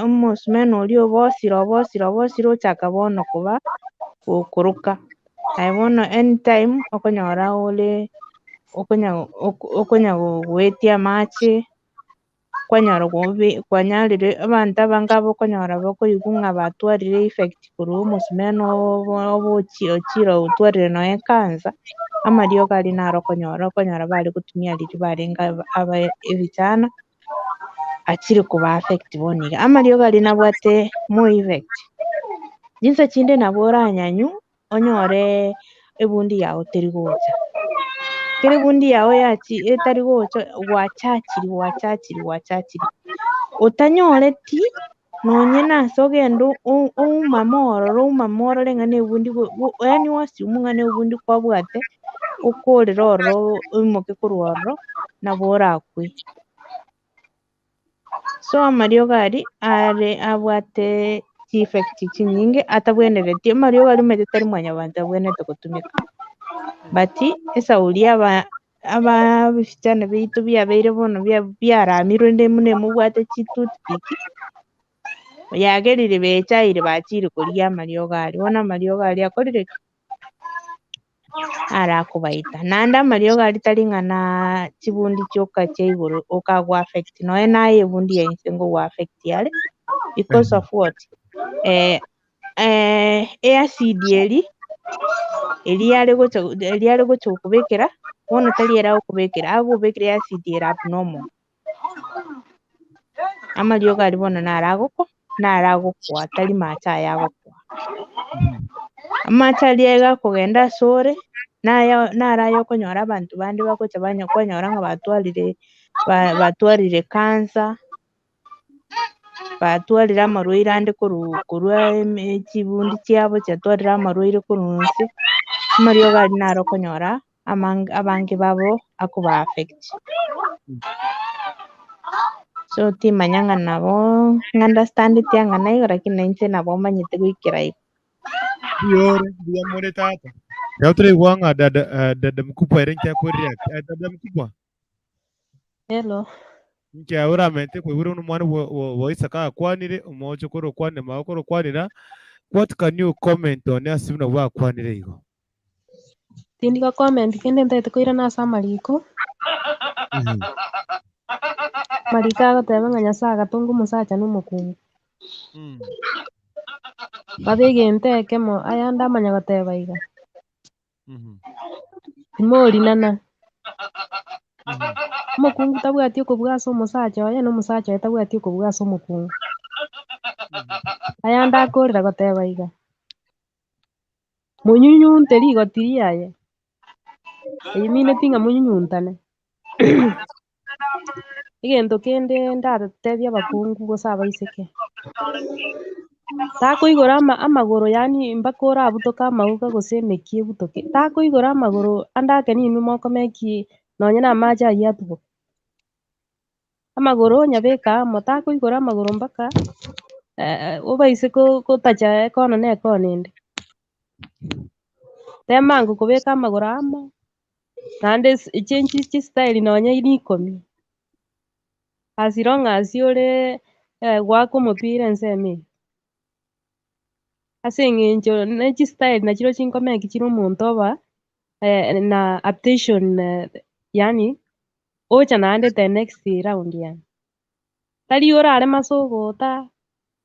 omusumeno orio obosire ochaka bono koba gokuruka naye bono anytime okonyora ole okonya goetia amache kwanyarire abanto abangabo okonyora bakoigwa ng'a batwarire effect korwa omusumeno oba ochira otwarire nonye cancer amarioga ari naro okonyora bare gotumia riria barenga ebichana achire koba affect bono iga amarioga ari nabwate more effect jinse chinde nabo oranyanyu onyore ebundi yago teri gocha kere ebundi yago etari gocha gwachachiri otanyoreti nonye nase ogenda oumamorore ng'a na ebundi yaani wasiumu ng'a na ebundi kwabwate okorera ororo oimoke korwa ororo nabo orakwe so amarioga ari abwate chi-effect chinyinge atabwenereti amarioga ari omanyete tari mwanyabanto abwenete gotumeka but esauria ababichane baitu biabeire bono biaramirwe rinde buna emobwate chi-toothpick yagerire bechaire bachire koria amarioga ari bono amarioga ari akorire ki arakobaita naende amarioga ari tari ng'a na chibundi chioka chia igoro okagwa affect nonye naye ebundi yainse ngogwa affect are because of what acid eriare gocha okobekera bono tari eragokobekera agokobekera acid ere abnormal amarioga ari bono naragokwa tari mache aya agokwa amache aria gakogenda asore narayo okonyora abanto bande bagocha kwanyora ng'a batwarire cancer batwarire amarwaire ande korwa chibundi chiabo chiatwarire amarwaire korwa nse amarioga ari naro okonyora abange babo akoba affect so timanya ng'a nabo ng'understandete ang'ana igo lakini nainche nabo manyete goikera igo Ndiamore tata. Leo tulikuwa ng'a dada mkubwa erenkia kureact. Dada mkubwa. Hello. Nkia uramente kwibura umwana wa Isaka kwanire umojo koro kwane makoro kwanira. What can you comment on asimna wa kwanire igo? Tindika comment kende ntete koira na samariko. Marika agoteba ng'a Nyasaye agatunga omosacha na omokungu. Babege ntekemo aya ndamanya goteba iga. Timorinana. Omokungu tabwati okobwasa omosacha oye na omosacha oye tabwati okobwasa omokungu. Aya ndakorera goteba iga. Monyunyunte rigoti riaye. Eyimineti ng'a monyunyuntane. Egento kende ndatebia abakungu gose abaiseke. takoigora amagoro yani mpaka orabutoka amauga gose ebutoke takoigora amagoro andake ninu moko meki nonye na amache ayatubo amagoro nyabeka amo takoigora amagoro mpaka obaise kotacha ekono na ekono ende temango kobeka amagoro amo naende echange style nonye nikomi as long as ore gwaka omopira enseme ase eng'encho na chistyle nachiro chinkomeki chire omonto oba na adaptation yani ocha naende the next round yani tari orare mase ogota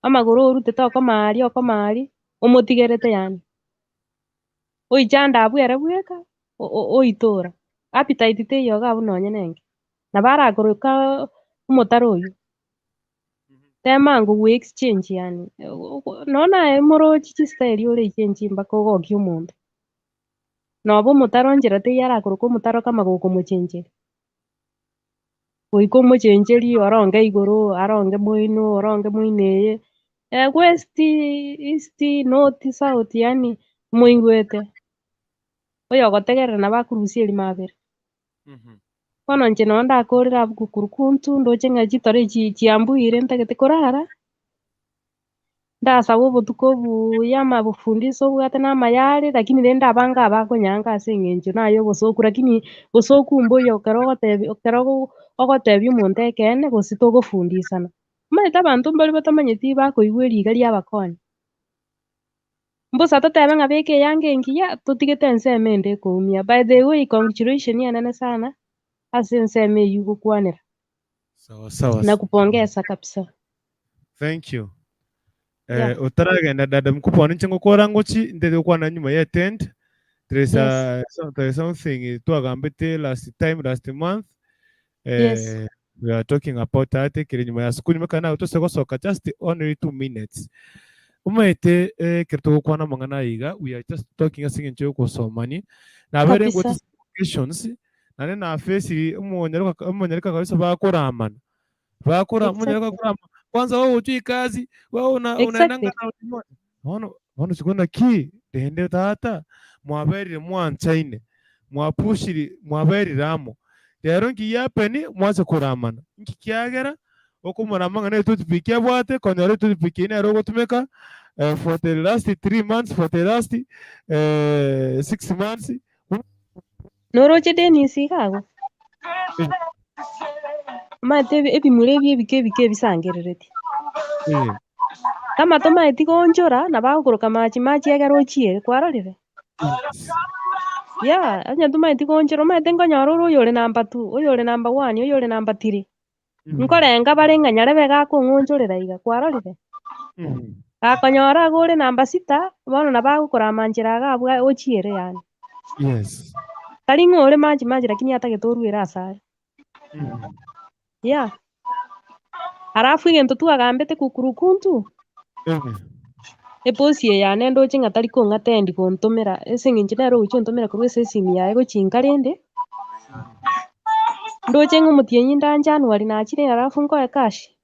amagoro orutete okomari omotigerete yani oicha ndabwere bweka oitora appetite teiyo iga abwo nonye nenge nabo arakoroka omotaro oyo temango exchange yani nona morochi chistyle ore ichange mpaka ogokia omonto nobo omotaro enchera teiyo arakoroka omotaro kama gokomochencheri goika omochencheri oronge igoro aronge moino oronge moino eye west east north south yani moigwete oyo ogotegerera nabo akurusia mabere bono inche no ndakorera abwo kukurukuntu ndoche ng'a chitore chiambuire ntagete korara ndasaba obotuko obuya amabufundisa obwate na amayare lakini rende abange abakonyanga ase eng'encho naye obosoku lakini bosoku mboyo ekero ogotebia omonto ekene gose togofundisana omanyete abanto mbari batamanyeti bakoigwa eriga ria abakonya mbosa totebe ng'a beka eyange engiya totigete ensemo ende ekoumia by the way congratulation enene sana ase ensemo eywo gokwanera sawa nakupongeza kabisa thank you Yeah. utaragenda dada mkubwa ninche ngokora ngochi ndede kwana nyuma ya tent there is something twagambite last month Yes. we are talking about that kiri nyuma ya siku nyuma kana utose gosoka just only 2 minutes umaite kirto gokwana mangana iga we are just talking asinge ncho kusomani na very good questions nane na face umonyeruka kabisa bakoramana umonyeruka kurama kwanza wewe ujui kazi wewe unaendanga na ono sikona ki dende tata mwaberire mwanchaine mwapushiri mwaberiramo rero ngiyapeni mwaze kuramana nkikyagera okumurama ngane tutupiki bwate konyore tutupiki ne ro gotumeka for the last 3 months for the last 6 months noroche denisi kago mate ebimure ebike ebisangerereti kama tomaeti gonchora na bagokoroka machi egera ochie kwarorire ya anya tomaeti gonchora maete nkonyora oyo ore number 2 oyo ore number 1 oyo ore number 3 nkorenga bare ng'a nyarebe gakong'onchorera iga kwarorire gakonyora gore number 6 bono nabagokora manchera gabwa ochiere yani yes tari ng'ore machi lakini atagetorwera asare yeah arafu igento twagambete kukurukuntu eposie yane ndoche ng'a tari kong'atendi kontomera ase eng'encho nero gocha ontomera korwa ase esimu yaye gochinka rende ndoche ng'a omotienyi nda January nachire arafu nkoe kashi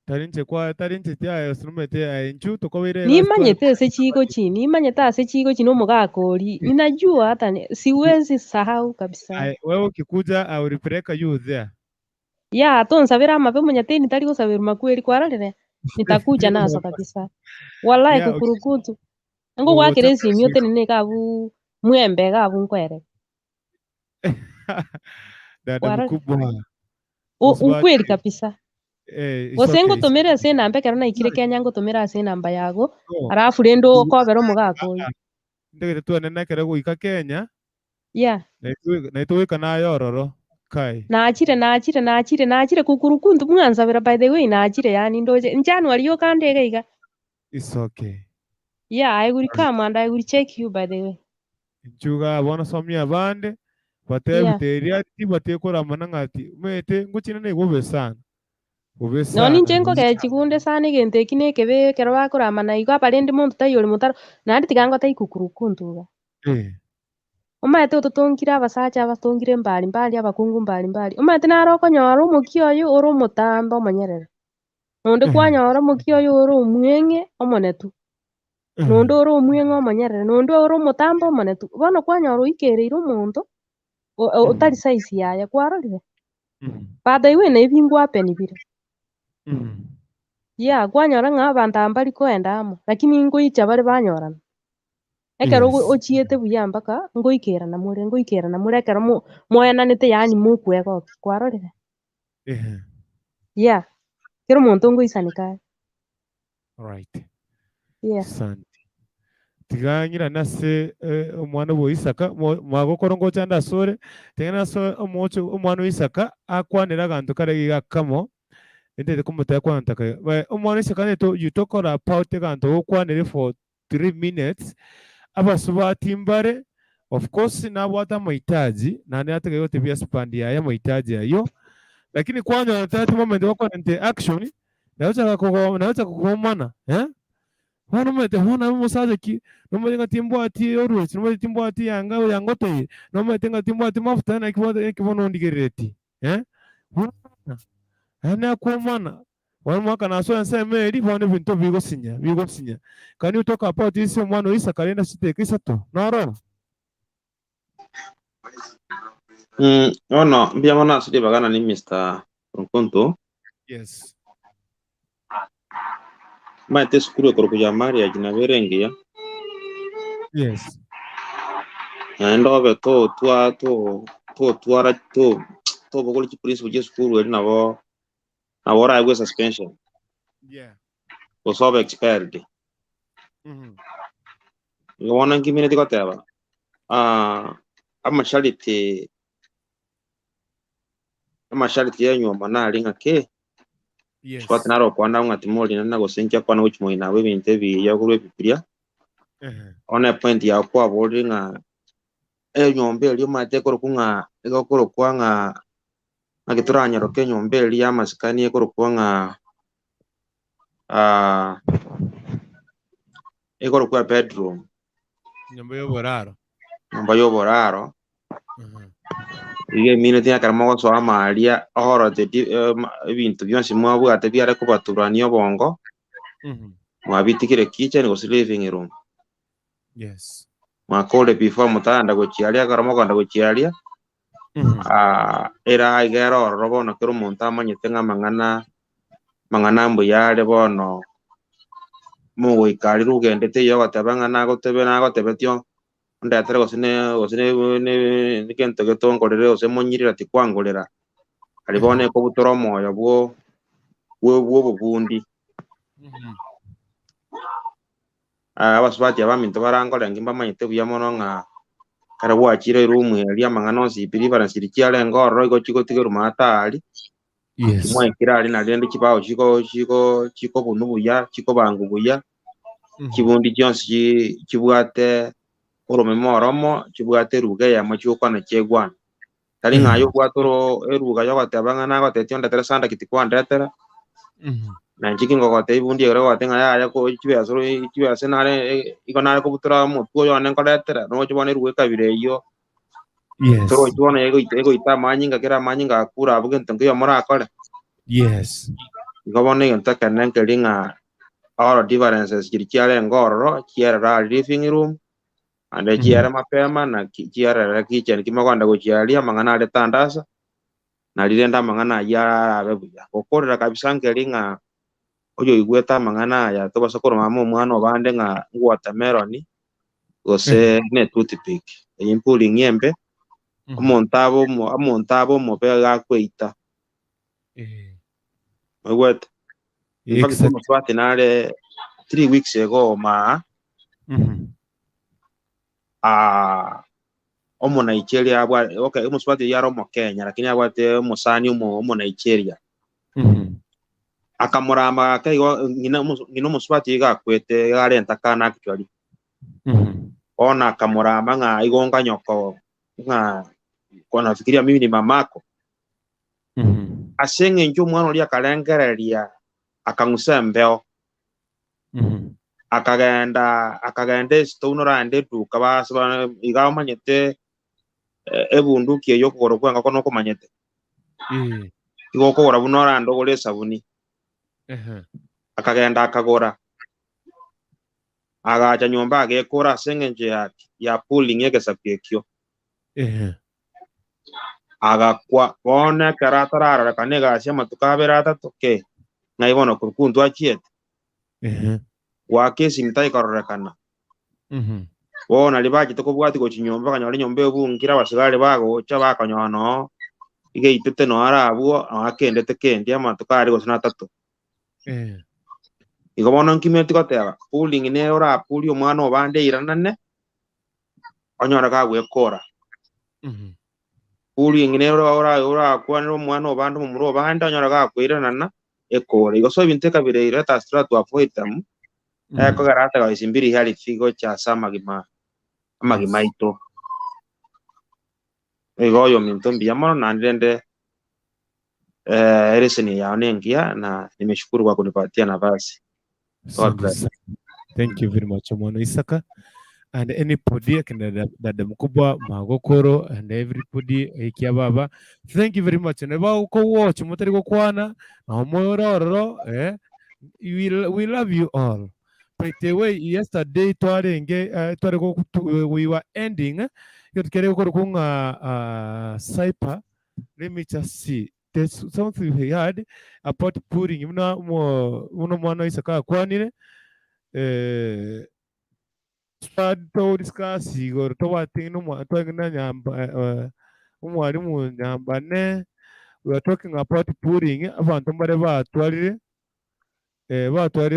tarinche tiaye sinumete enchu tokobere nimanyete ase chigo chi nomogakori ninajua hata siwezi sahau kabisa wewe ukikuja I will peleka you there ya tonsabera amabe monyateni tari gosabera makweri kwarorire nitakuja nazo kabisa wallahi kukurukutu ngo gwakire esimu yote nene kabu mwembe gabu nkwere dada mkubwa ukweli kabisa gose ngotomera ase namba ekero naikire Kenya ngotomera ase namba yago arafu rendo okobera omogakori ndegete twanene kere goika Kenya yeah naitwika nayororo kai nachire kukurukuntu mwansabera by the way nachire yani ndoje January yo kandege iga it's okay yeah I will come and I will check you by the way nchuga bona somya bande batebuteria batekora manangati mete nguchina ne gobe sana noni nche gechikunde sana egento eki na ekebe ekero bakoramana igo aparende monto taiyo motaro naende tiga ngotai kukurukuntuga omaete ototongire abasacha abatongire mbali abakungu mbali omaete naro okonyora omokia oyo ore omotambe omonyerere Nonde kwanyora mukio yoro omwenge omonetu. Nonde oro omwenge omonyerere. Nonde oro omotambo omonetu. Bono kwanyora oikereire omonto otari size yaye kwarorire. But iwe na ebingu apeni bire. Yeah, kwanyora ng'a abantu aba bari koenda amo. Lakini ngoicha bari banyorana. Ekero ochiete buya mpaka ngoikerana muri ekero moenanete yani mukwega kwarorire. Yeah. Kero omonto ngoisanika. Right. Yeah. Asante. Tiganyira nase omwana wo Isaka mwagokoro ngocha ndasore tengena so omwana wo Isaka akwanira gantu kare gakamo ende kumutaya kwantaka omwana Isaka neto you talk about gantu okwanire for 3 minutes abasuba timbare of course nabwata mahitaji na nataka yote pia spandi ya mahitaji hayo lakini kwanza nataka moment wako na action naweza kukomana Hano mete hona musaza ki no mete timbo ati orus no mete timbo ati yanga te no mete timbo ati mafuta na kibono ndigereti ana komana wan mwaka na so nse meri bone binto bigo sinya can you talk about this mwana isa kalenda siteke sato naro no mbia mwana sidi bagana ni Mr. Nkonto. Yes. Maite skuru kurukuja Maria jina berengia. Yes. Ndo be to bogol ci prince buje skuru eri na wora igwe suspension. Yeah. O so be expert. Ngona ngimine dikoteba. Amashaliti yenyu manali ngake. Yes. Swat naro kwanda ngati moli na gosenkia kwana uchimo ina we binte bi ya kurwe pipiria. Ona point ya kwa boli nga nyombe eli mate koro kunga ego koro kwanga agituranya roke nyombe eli ya maskani ekoro kwanga ego kwa bedroom nyombe yo boraro Iye mine tia karamo so amalia oro de bintu byonse mwabu ate byare kubaturania bongo. Mwabitikire kitchen go living room. Yes. Makole before mutanda go chialia karamo kanda go chialia. Era igero robo no kero monta manyete nga mangana mbu yale bono mu ikali rugende te yo gatabanga nago tebe tyo ndatere gosine ne kento ke tongorere ose monyirira tikwangorera alibone ko butoro moyo bwo bubundi abaswati abaminto barangora ngimba manyite buyamono nga kare wachire rumu ya mangano sipiri baransirikiale ngoro iko chiko tigero matali. Yes. Kimwe kirali na lende kibao chiko bunu buya chiko bangu buya kibundi jonsi kibwate orome moromo kibwate ruga ya machuko na chegwan tali ngayo kwatoro eruga yo gatabanga na gatetyo ndatera sanda kitikwandetera na njiki ngogote ibundi ero gatenga ya ko kibyasoro nare ikonare ko butura mutwo yo nenkoletera no kibone ruwe kabire yo. Yes. Toro kibone ego ita manyinga kera manyinga akura bugento ngiyo mora akole. Yes. Gobone ntaka nenkelinga all differences kirikiale ngoro kiera living room ande kiera mapema na kiera kitchen kimakwanda kuchialia mangana ale tandasa na lilenda mangana ya abebuya okorera kabisa nkelinga oyo igweta mangana ya toba sokoro mamo mwana obande nga watermelon gose ne toothpick impuli nyembe amontabo mo pega kweita wet exactly swati nale 3 weeks ago ma omo Nigeria okay swati yaro mo Kenya lakini abate musani omo Nigeria akamurama kaigo ngino swati ga kwete gale ntakana actually ona akamurama nga igonga nyoko nga kona fikiria mimi ni mamako asenge njo mwana lia kalengereria akangusembeo akagenda stone rande duka basaba igaho manyete ebunduki yo kugoro kwanga kono komanyete igoko ora bunora ndo gole sabuni akagenda akagora agacha nyomba agekora aseng'enche ya pooling egesaku ekio agakwa bono ekero atararorekana egasi amatuko abere atato ng'ai bono kuntu achiete gwaka esimita ikororekana bono aria bagete kobwati gochia nyomba bakanyora nyomba ebungire abasigari bagocha bakanyora no igeitete no arabwo akendete kendi amatuko ari gose na atato igo bono nkimeti goteba pooling ne orapuri omwana obande iranane onyora gagwekora pooling ne orakwanera omwana obande omomura obande onyora gakwiranana ekora igo so ebinto ekabire let us try to avoid them ekogerata gaisimbiri hali figo chasa amagima ito igo oyo minto mbia mono nandende ereseni yao nengia na nimeshukuru kwa kunipatia nafasi. God bless. Thank you very much Omwana Isaka and anybody dada mkubwa magokoro and everybody ikiababa, thank you very much neba uko watch mutari go kwana na omororo we love you all. By the way, yesterday we were ending yotkere ko kunga Cypher. Let me just see. There's something we had about putting uno mwana Isaka kwanire to discuss igor to watino mwa to ngina nyamba umwarimu nyambane. We are talking about putting abantu bare batwarire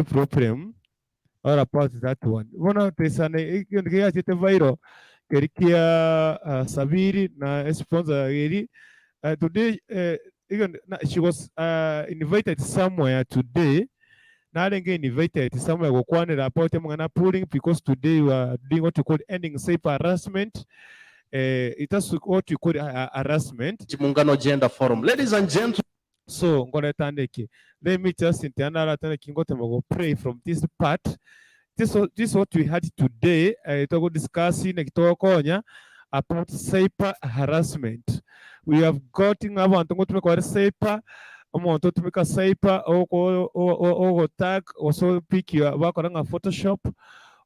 problem or about that one. One tesane ikiya chete viral kerikia Sabiri na sponsor eri today she was invited somewhere today. Now again invited somewhere go about mwana pooling because today we are doing what you call ending safe harassment. It has what you call harassment. Muungano Gender Forum. Ladies and gentlemen. So let me just pray from this part. This is what we had today. To discussing about cyber harassment. We have gotten about cyber umuntu tumika cyber o tag also pick your bakoranga Photoshop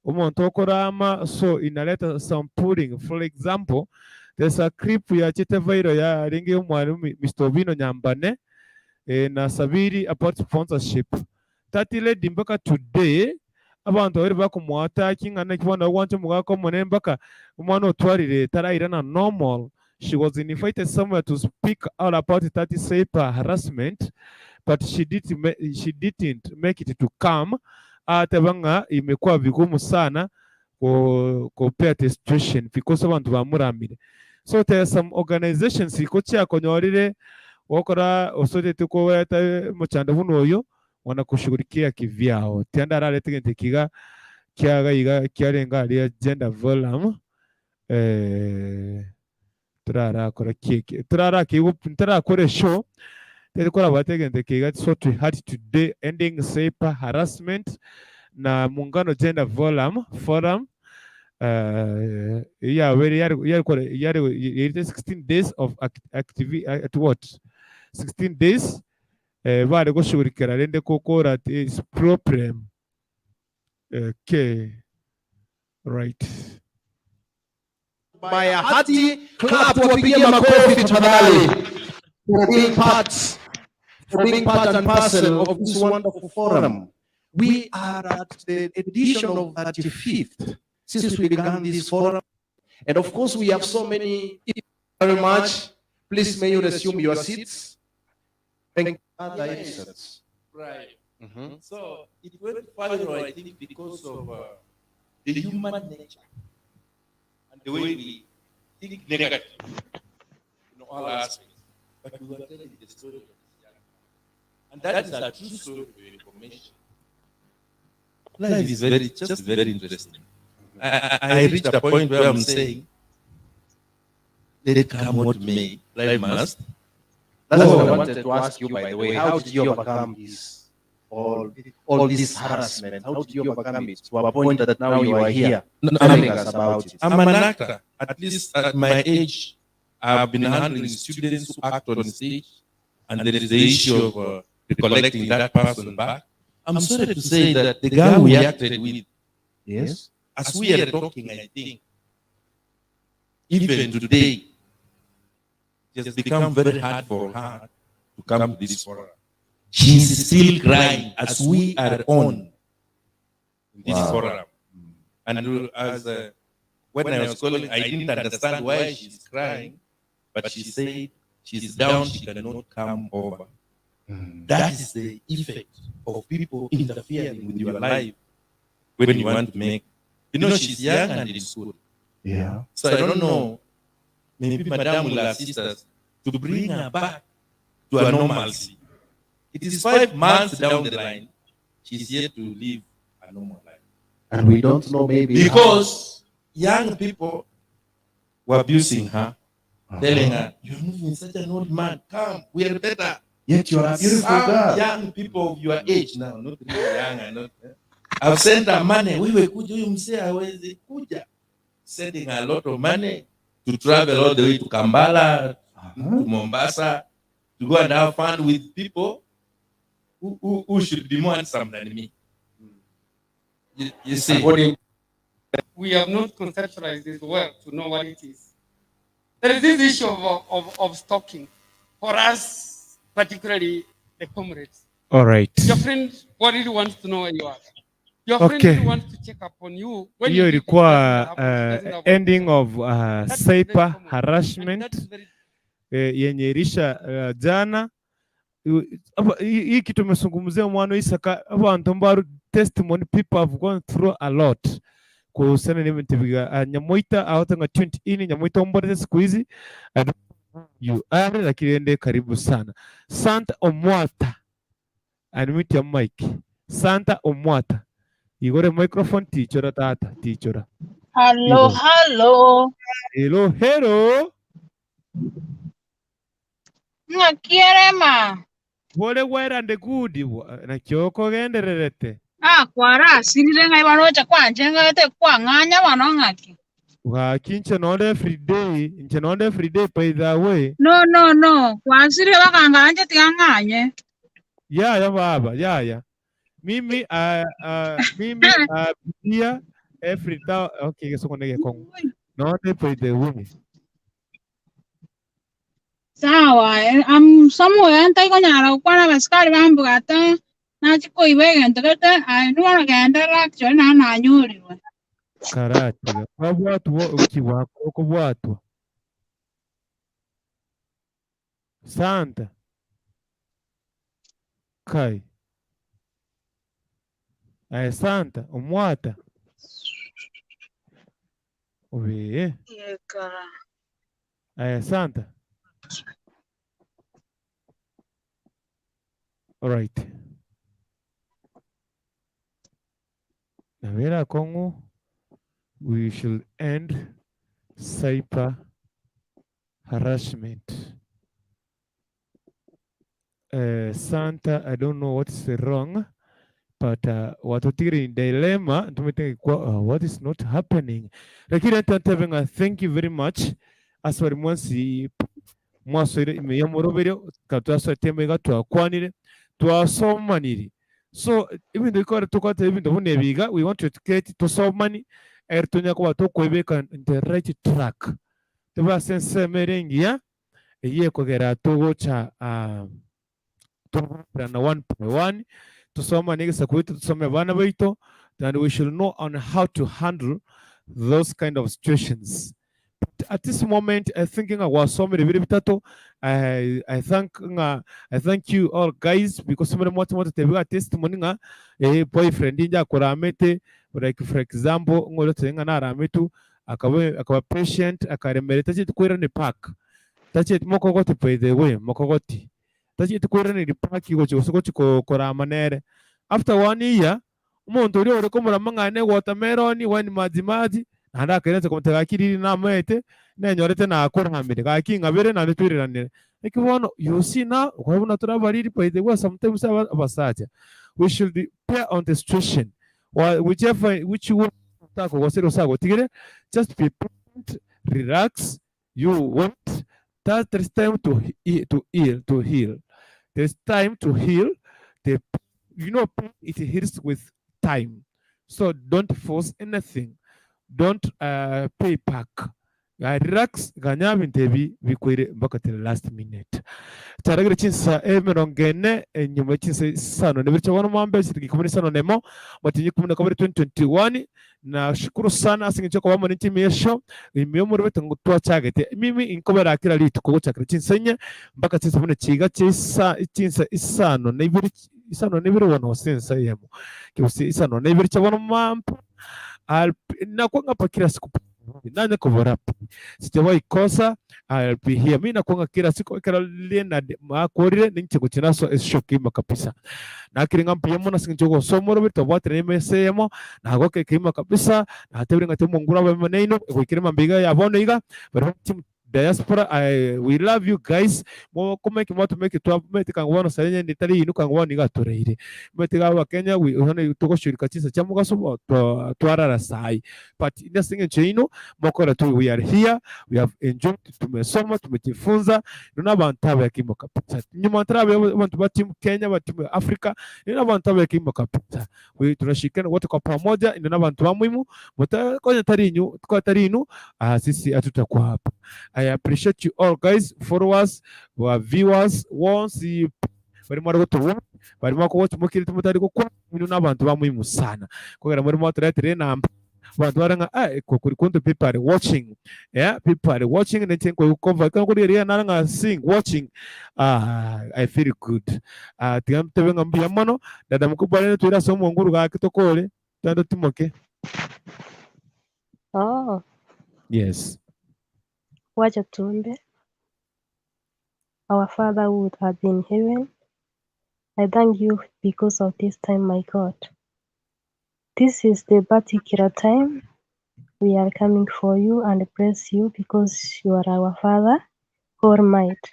umuntu okorama so inaleta some pooling. For example, there's a clip ya chete viral ya ringi umwalimu Mr. Vino Nyambane na Sabiri about sponsorship. Tatile dimbaka today abantu bari bakumwataking anakibona wantu mugako monembaka umwana otwarire tarairana normal. She was invited somewhere to speak out about that cyber harassment, but she didn't make it to come. Atabanga imekuwa vigumu sana compare the situation because abantu bamuramire. So there are some organizations ikocha konyorire wakora osote tuko yata muchanda bunoyo wanakushughulikia kivyao. Tianda rale tegente kiga kiaga kiarenga ali gender volume Turara show. So we had today ending cyber harassment na Muungano Gender Forum. Yeah, very 16 days of activity at what? 16 days. Vale go shurikera rende kokora is problem. Okay. Right. By a hearty clap wapigie makofi tafadhali for being part and parcel of this wonderful forum. We are at the edition of 35th since we began this forum, and of course we have so many. Thank you very much. Please may you resume your seats. Thank you. Other episodes. Right. So it went viral, I think, because of the human nature. The way we think negative in all aspects, but we were telling the story of this young man. And that is a true story of information. Life is very interesting. I reached a point where I'm saying, let it come what may, life must. That's what I wanted to ask you, by the way. How did you overcome this, all this harassment? How did you overcome it to a point that now you are here telling us about it? I'm an actor. At least at my age, I've been handling students who act on stage, and there is the issue of recollecting that person back. I'm sorry to say that the girl we acted with, yes, as we are talking, I think, even today, it has become very hard for her to come to this forum. She's still crying as we are on this forum. And as when I was calling, I didn't understand why she's crying, but she said she's down, she cannot come over. That is the effect of people interfering with your life when you want to make. She's young and in school. Yeah. So I don't know. Maybe Madam will assist us to bring her back to a normalcy. It is 5 months down the line. She's yet to live a normal life. And we don't know maybe because young people were abusing her, telling her, "You're moving such an old man. Come, we are better." Yet you are a beautiful girl. Young people of your age now, not young and not. I've sent her money. We were kuja. Sending her a lot of money to travel all the way to Kampala, to Mombasa, to go and have fun with people who should be more handsome than me. You see, we have not conceptualized this well to know what it is. There is this issue of stalking for us, particularly the comrades. All right. Your friend really wants to know where you are. Your friend really wants to check up on you. When Hiyo you ilikuwa ending of cyber harassment yenye ilisha jana. Hii kitu tumezungumzia mwana Isaka abantu mbaru testimony, people have gone through a lot kuhusiana na event biga Nyamoita awatanga 20 ini Nyamoita ombore siku hizi you are lakini ende karibu sana. Santa Omwata unmute your mic. Santa Omwata igore microphone teacher tata teacher. Hello, hello. Hello, hello. Ngakierema. Wole wera ndegudi na kyoko gendererete. Kwara sirire ngai barocha kwanje ngate kwanganya bano ngaki. Wa kinche not every day, inche not every day by the way. No. Kwasire bakanganje tinganganye. Ya baba, ya. Mimi here every day. Okay, so konege kong. Not by the way. Sawa, somewhere antai ko nyara ukwana baskari bambugata na chiko ibege ntakete nuwana genda actually na nyuri we. Karati, wabwatwa ukiwako okubwatwa. Santa. Kai. Santa, Omwata. Obe. Yekara. Santa. All right. Navera Congo, we should end cyber harassment. Santa, I don't know what's wrong, but watotiri in dilemma, what is not happening? Thank you very much. As for Mwansi, Mwasore, Yamoroberio, Katasa Temega to Aquanire, to our so money. So, even the court took out even the Neviga, we want to get to so money, Ertonia to Quebec and the right track. The Vasense Merengia, a year Kogera to watch and 1.1 to some niggas acquitted to some Vanavaito, then we should know on how to handle those kind of situations. At this moment, I thinking I was so many very tato. I thank you all guys because so many more to testimony a boyfriend inja kuramete, like for example ngolo tenga na rametu akawa patient akaremereta chitu kwera ni park tachi mokogoti by the way mokogoti tachi kwera ni park go koramanere after 1 year umuntu uri ore ko muramangane watermelon wine maji nanda keretse komutega kiriri namete nenyorete na akoramire gakinga bere na nitwiranire ikibono you see now kwabona turabariri by the way sometimes abasacha we should pair on the situation which you want to wasero sago tigere just be patient, relax, you want that there's time to heal there's time to heal it hits with time. So don't force anything. Don't pay back. Relax, ganyabi ntebi bikwire mpaka till last minute. Taragira chinsa emerongene nyuma chinsa sano nebircha wana mambe sikikumuni sano nemo matinyi kumuna kabiri 2021 na shukuru sana asingicho kwa wamo nchimi yesho imiyomu rwete ngutua chagete mimi inkobera akira litu kwa chakira chinsa nye mpaka chinsa mune chiga chinsa isano nebiri wana wasensa yemo kiwasi isano nebiri cha wana mambe na kuanga pa kila siku nane kovora sijawahi kosa. I'll be here. Mimi nakuanga kila siku kila lena makorire ninche kuchinaso eshoki kabisa na kiringa mpiyemo na sinjogo somoro bito bwatre nemesemo na goke kima kabisa na hatebringa temungura bameneino kwikirima mbiga yabone iga bari diaspora. We love you guys. Mo kumeki mo tumeki twameti kangwana sayenye nditari inu kangwana igatoreire meti gawa Kenya we hone tugoshirika chisa chamugaso twarara sai but ndasenge chino mokora tu we are here, we have enjoyed, tumesoma tumejifunza nuna bantu yakimo kabisa nyuma trabe abantu ba team Kenya ba team Africa nuna bantu yakimo kabisa we tunashikana wote kwa pamoja nuna bantu ba muhimu mtakonya tarinyu kwa tarinu sisi hatutakuwa hapa. I appreciate you all guys, followers, viewers, once bari mwari goto bari mwako watch mukiri tumutari gukwa bino nabantu bamuhimu sana kogera muri mwa tretere namba bantu baranga ko kuri kuntu people are watching, people are watching and ko cover kan ko ria nanga sing watching. I feel good. Tigam tebe ngambi yamano dada mukubwa ne tuira somo nguru ga kitokole tando timoke. Oh. Yes. Wacha tuombe. Our Father who art in heaven, I thank you because of this time, my God. This is the particular time we are coming for you and praise you because you are our Father, Almighty.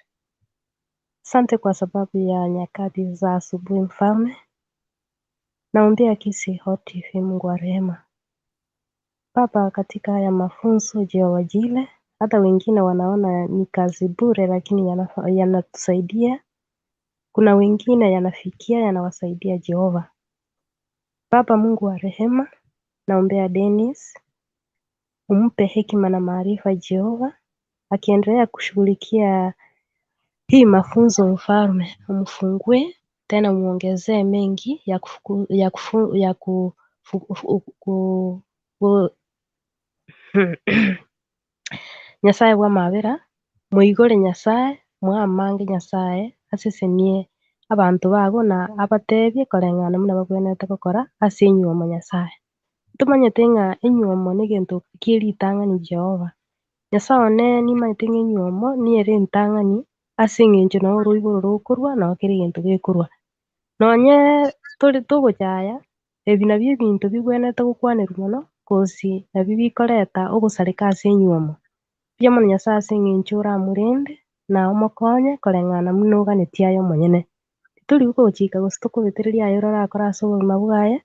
Asante kwa sababu ya nyakati za asubuhi Mfalme. Naombea Kisi Hot TV, Mungu wa rehema. Baba, katika haya mafunzo Jehova Jile, hata wengine wanaona ni kazi bure, lakini yanatusaidia. Kuna wengine yanafikia, yanawasaidia Jehova. Baba Mungu wa rehema, naombea Dennis, umpe hekima na maarifa Jehova, akiendelea kushughulikia hii mafunzo Mfalme, umfungue tena muongezee mengi Nyasaye bwa mabera muigore Nyasaye mwamange Nyasaye asesenie abantu bago na abatebye korengana muna bagwenete gukora ase enyuomo Nyasaye. Tumanyete ng'a enyuomo ni gintu kiritang'ani Jehova. Nyasaye one nimanyete ng'a enyuomo niere entang'ani ase eng'encho nao igoro rukorwa nao kere gintu gikorwa. Nonye turi tuguchaya ebi nabio ebinto bigwenete gokwanerwa mono kosi nabio bikoreta ogosareka ase enyuomo. Pia mono Nyasaye ase eng'encho oramorende na omokonye koreng'ana muna oganetie aye omonyene. Turi gochika gose tokobetereria aye orakora ase obogima bwaye,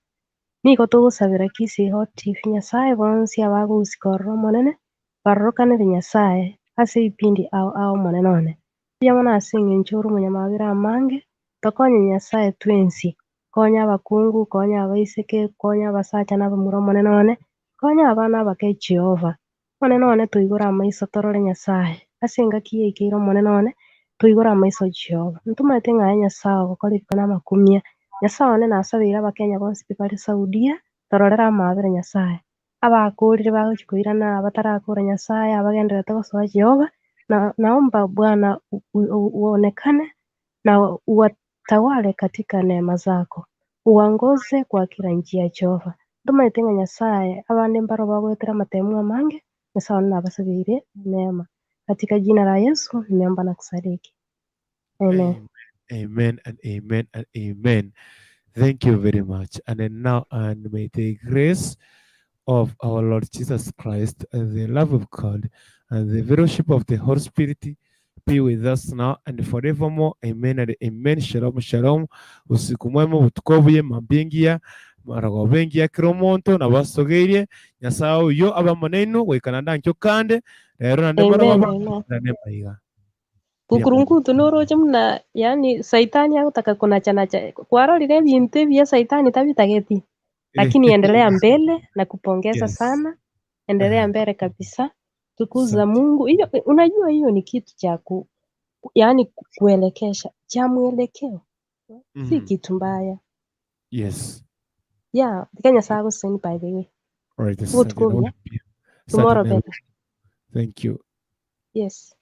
nigo togosabera Kisi Hot TV Nyasaye bonsi abagosika ororo omonene barorokanere Nyasaye ase ebipindi ao omonene one. Pia mono ase eng'encho ore omonyamabera amange tokonye Nyasaye twensi, konya abakungu, konya abaiseke, konya abasacha na abamura omonene one, konya abana abake Jehova. Omonene one toigore amaiso torore Nyasaye ase engaki yaikeire omonene one toigore amaiso Jehova. Ntomanyete ng'a Nyasaye ogokora ebikona amakumia. Nyasaye one nasabeire abakenya bonsi bari Saudia tororera amabere Nyasaye. Abakorire bagochi koirana abatarakora Nyasaye abagenderete gosoa Jehova naomba Bwana uonekane na uwatawale katika neema zako. Uongoze kwa kila njia Jehova. Ntomanyete ng'a Nyasaye abande mbaro bagwetera amatemu amange Nyasaye one nabasabeire neema. Katika jina la Yesu nimeomba na kusadiki. Amen. Amen and amen and amen. Thank you very much. And then now, and may the grace of our Lord Jesus Christ and the love of God and the fellowship of the Holy Spirit be with us now and forevermore. Amen and amen. Shalom, shalom. Usiku mwema butukobuye mambingia marago bengia kiromonto na basogeire Nyasaye yo abamoneno wekana ndankyo kande rero nande marago na nemaiga. kukurungutu noroche mna yani saitani hakutaka kunachanacha kwarorire bintu vya saitani tabitageti lakini endelea mbele na kupongeza sana, endelea mbele kabisa, tukuza Mungu. Hiyo unajua, hiyo ni kitu cha yani kuelekesha cha mwelekeo, si kitu mbaya. Yes. Yeah, Kenya sago send by the way. All right. Good cool. Tomorrow better. Thank you. Yes.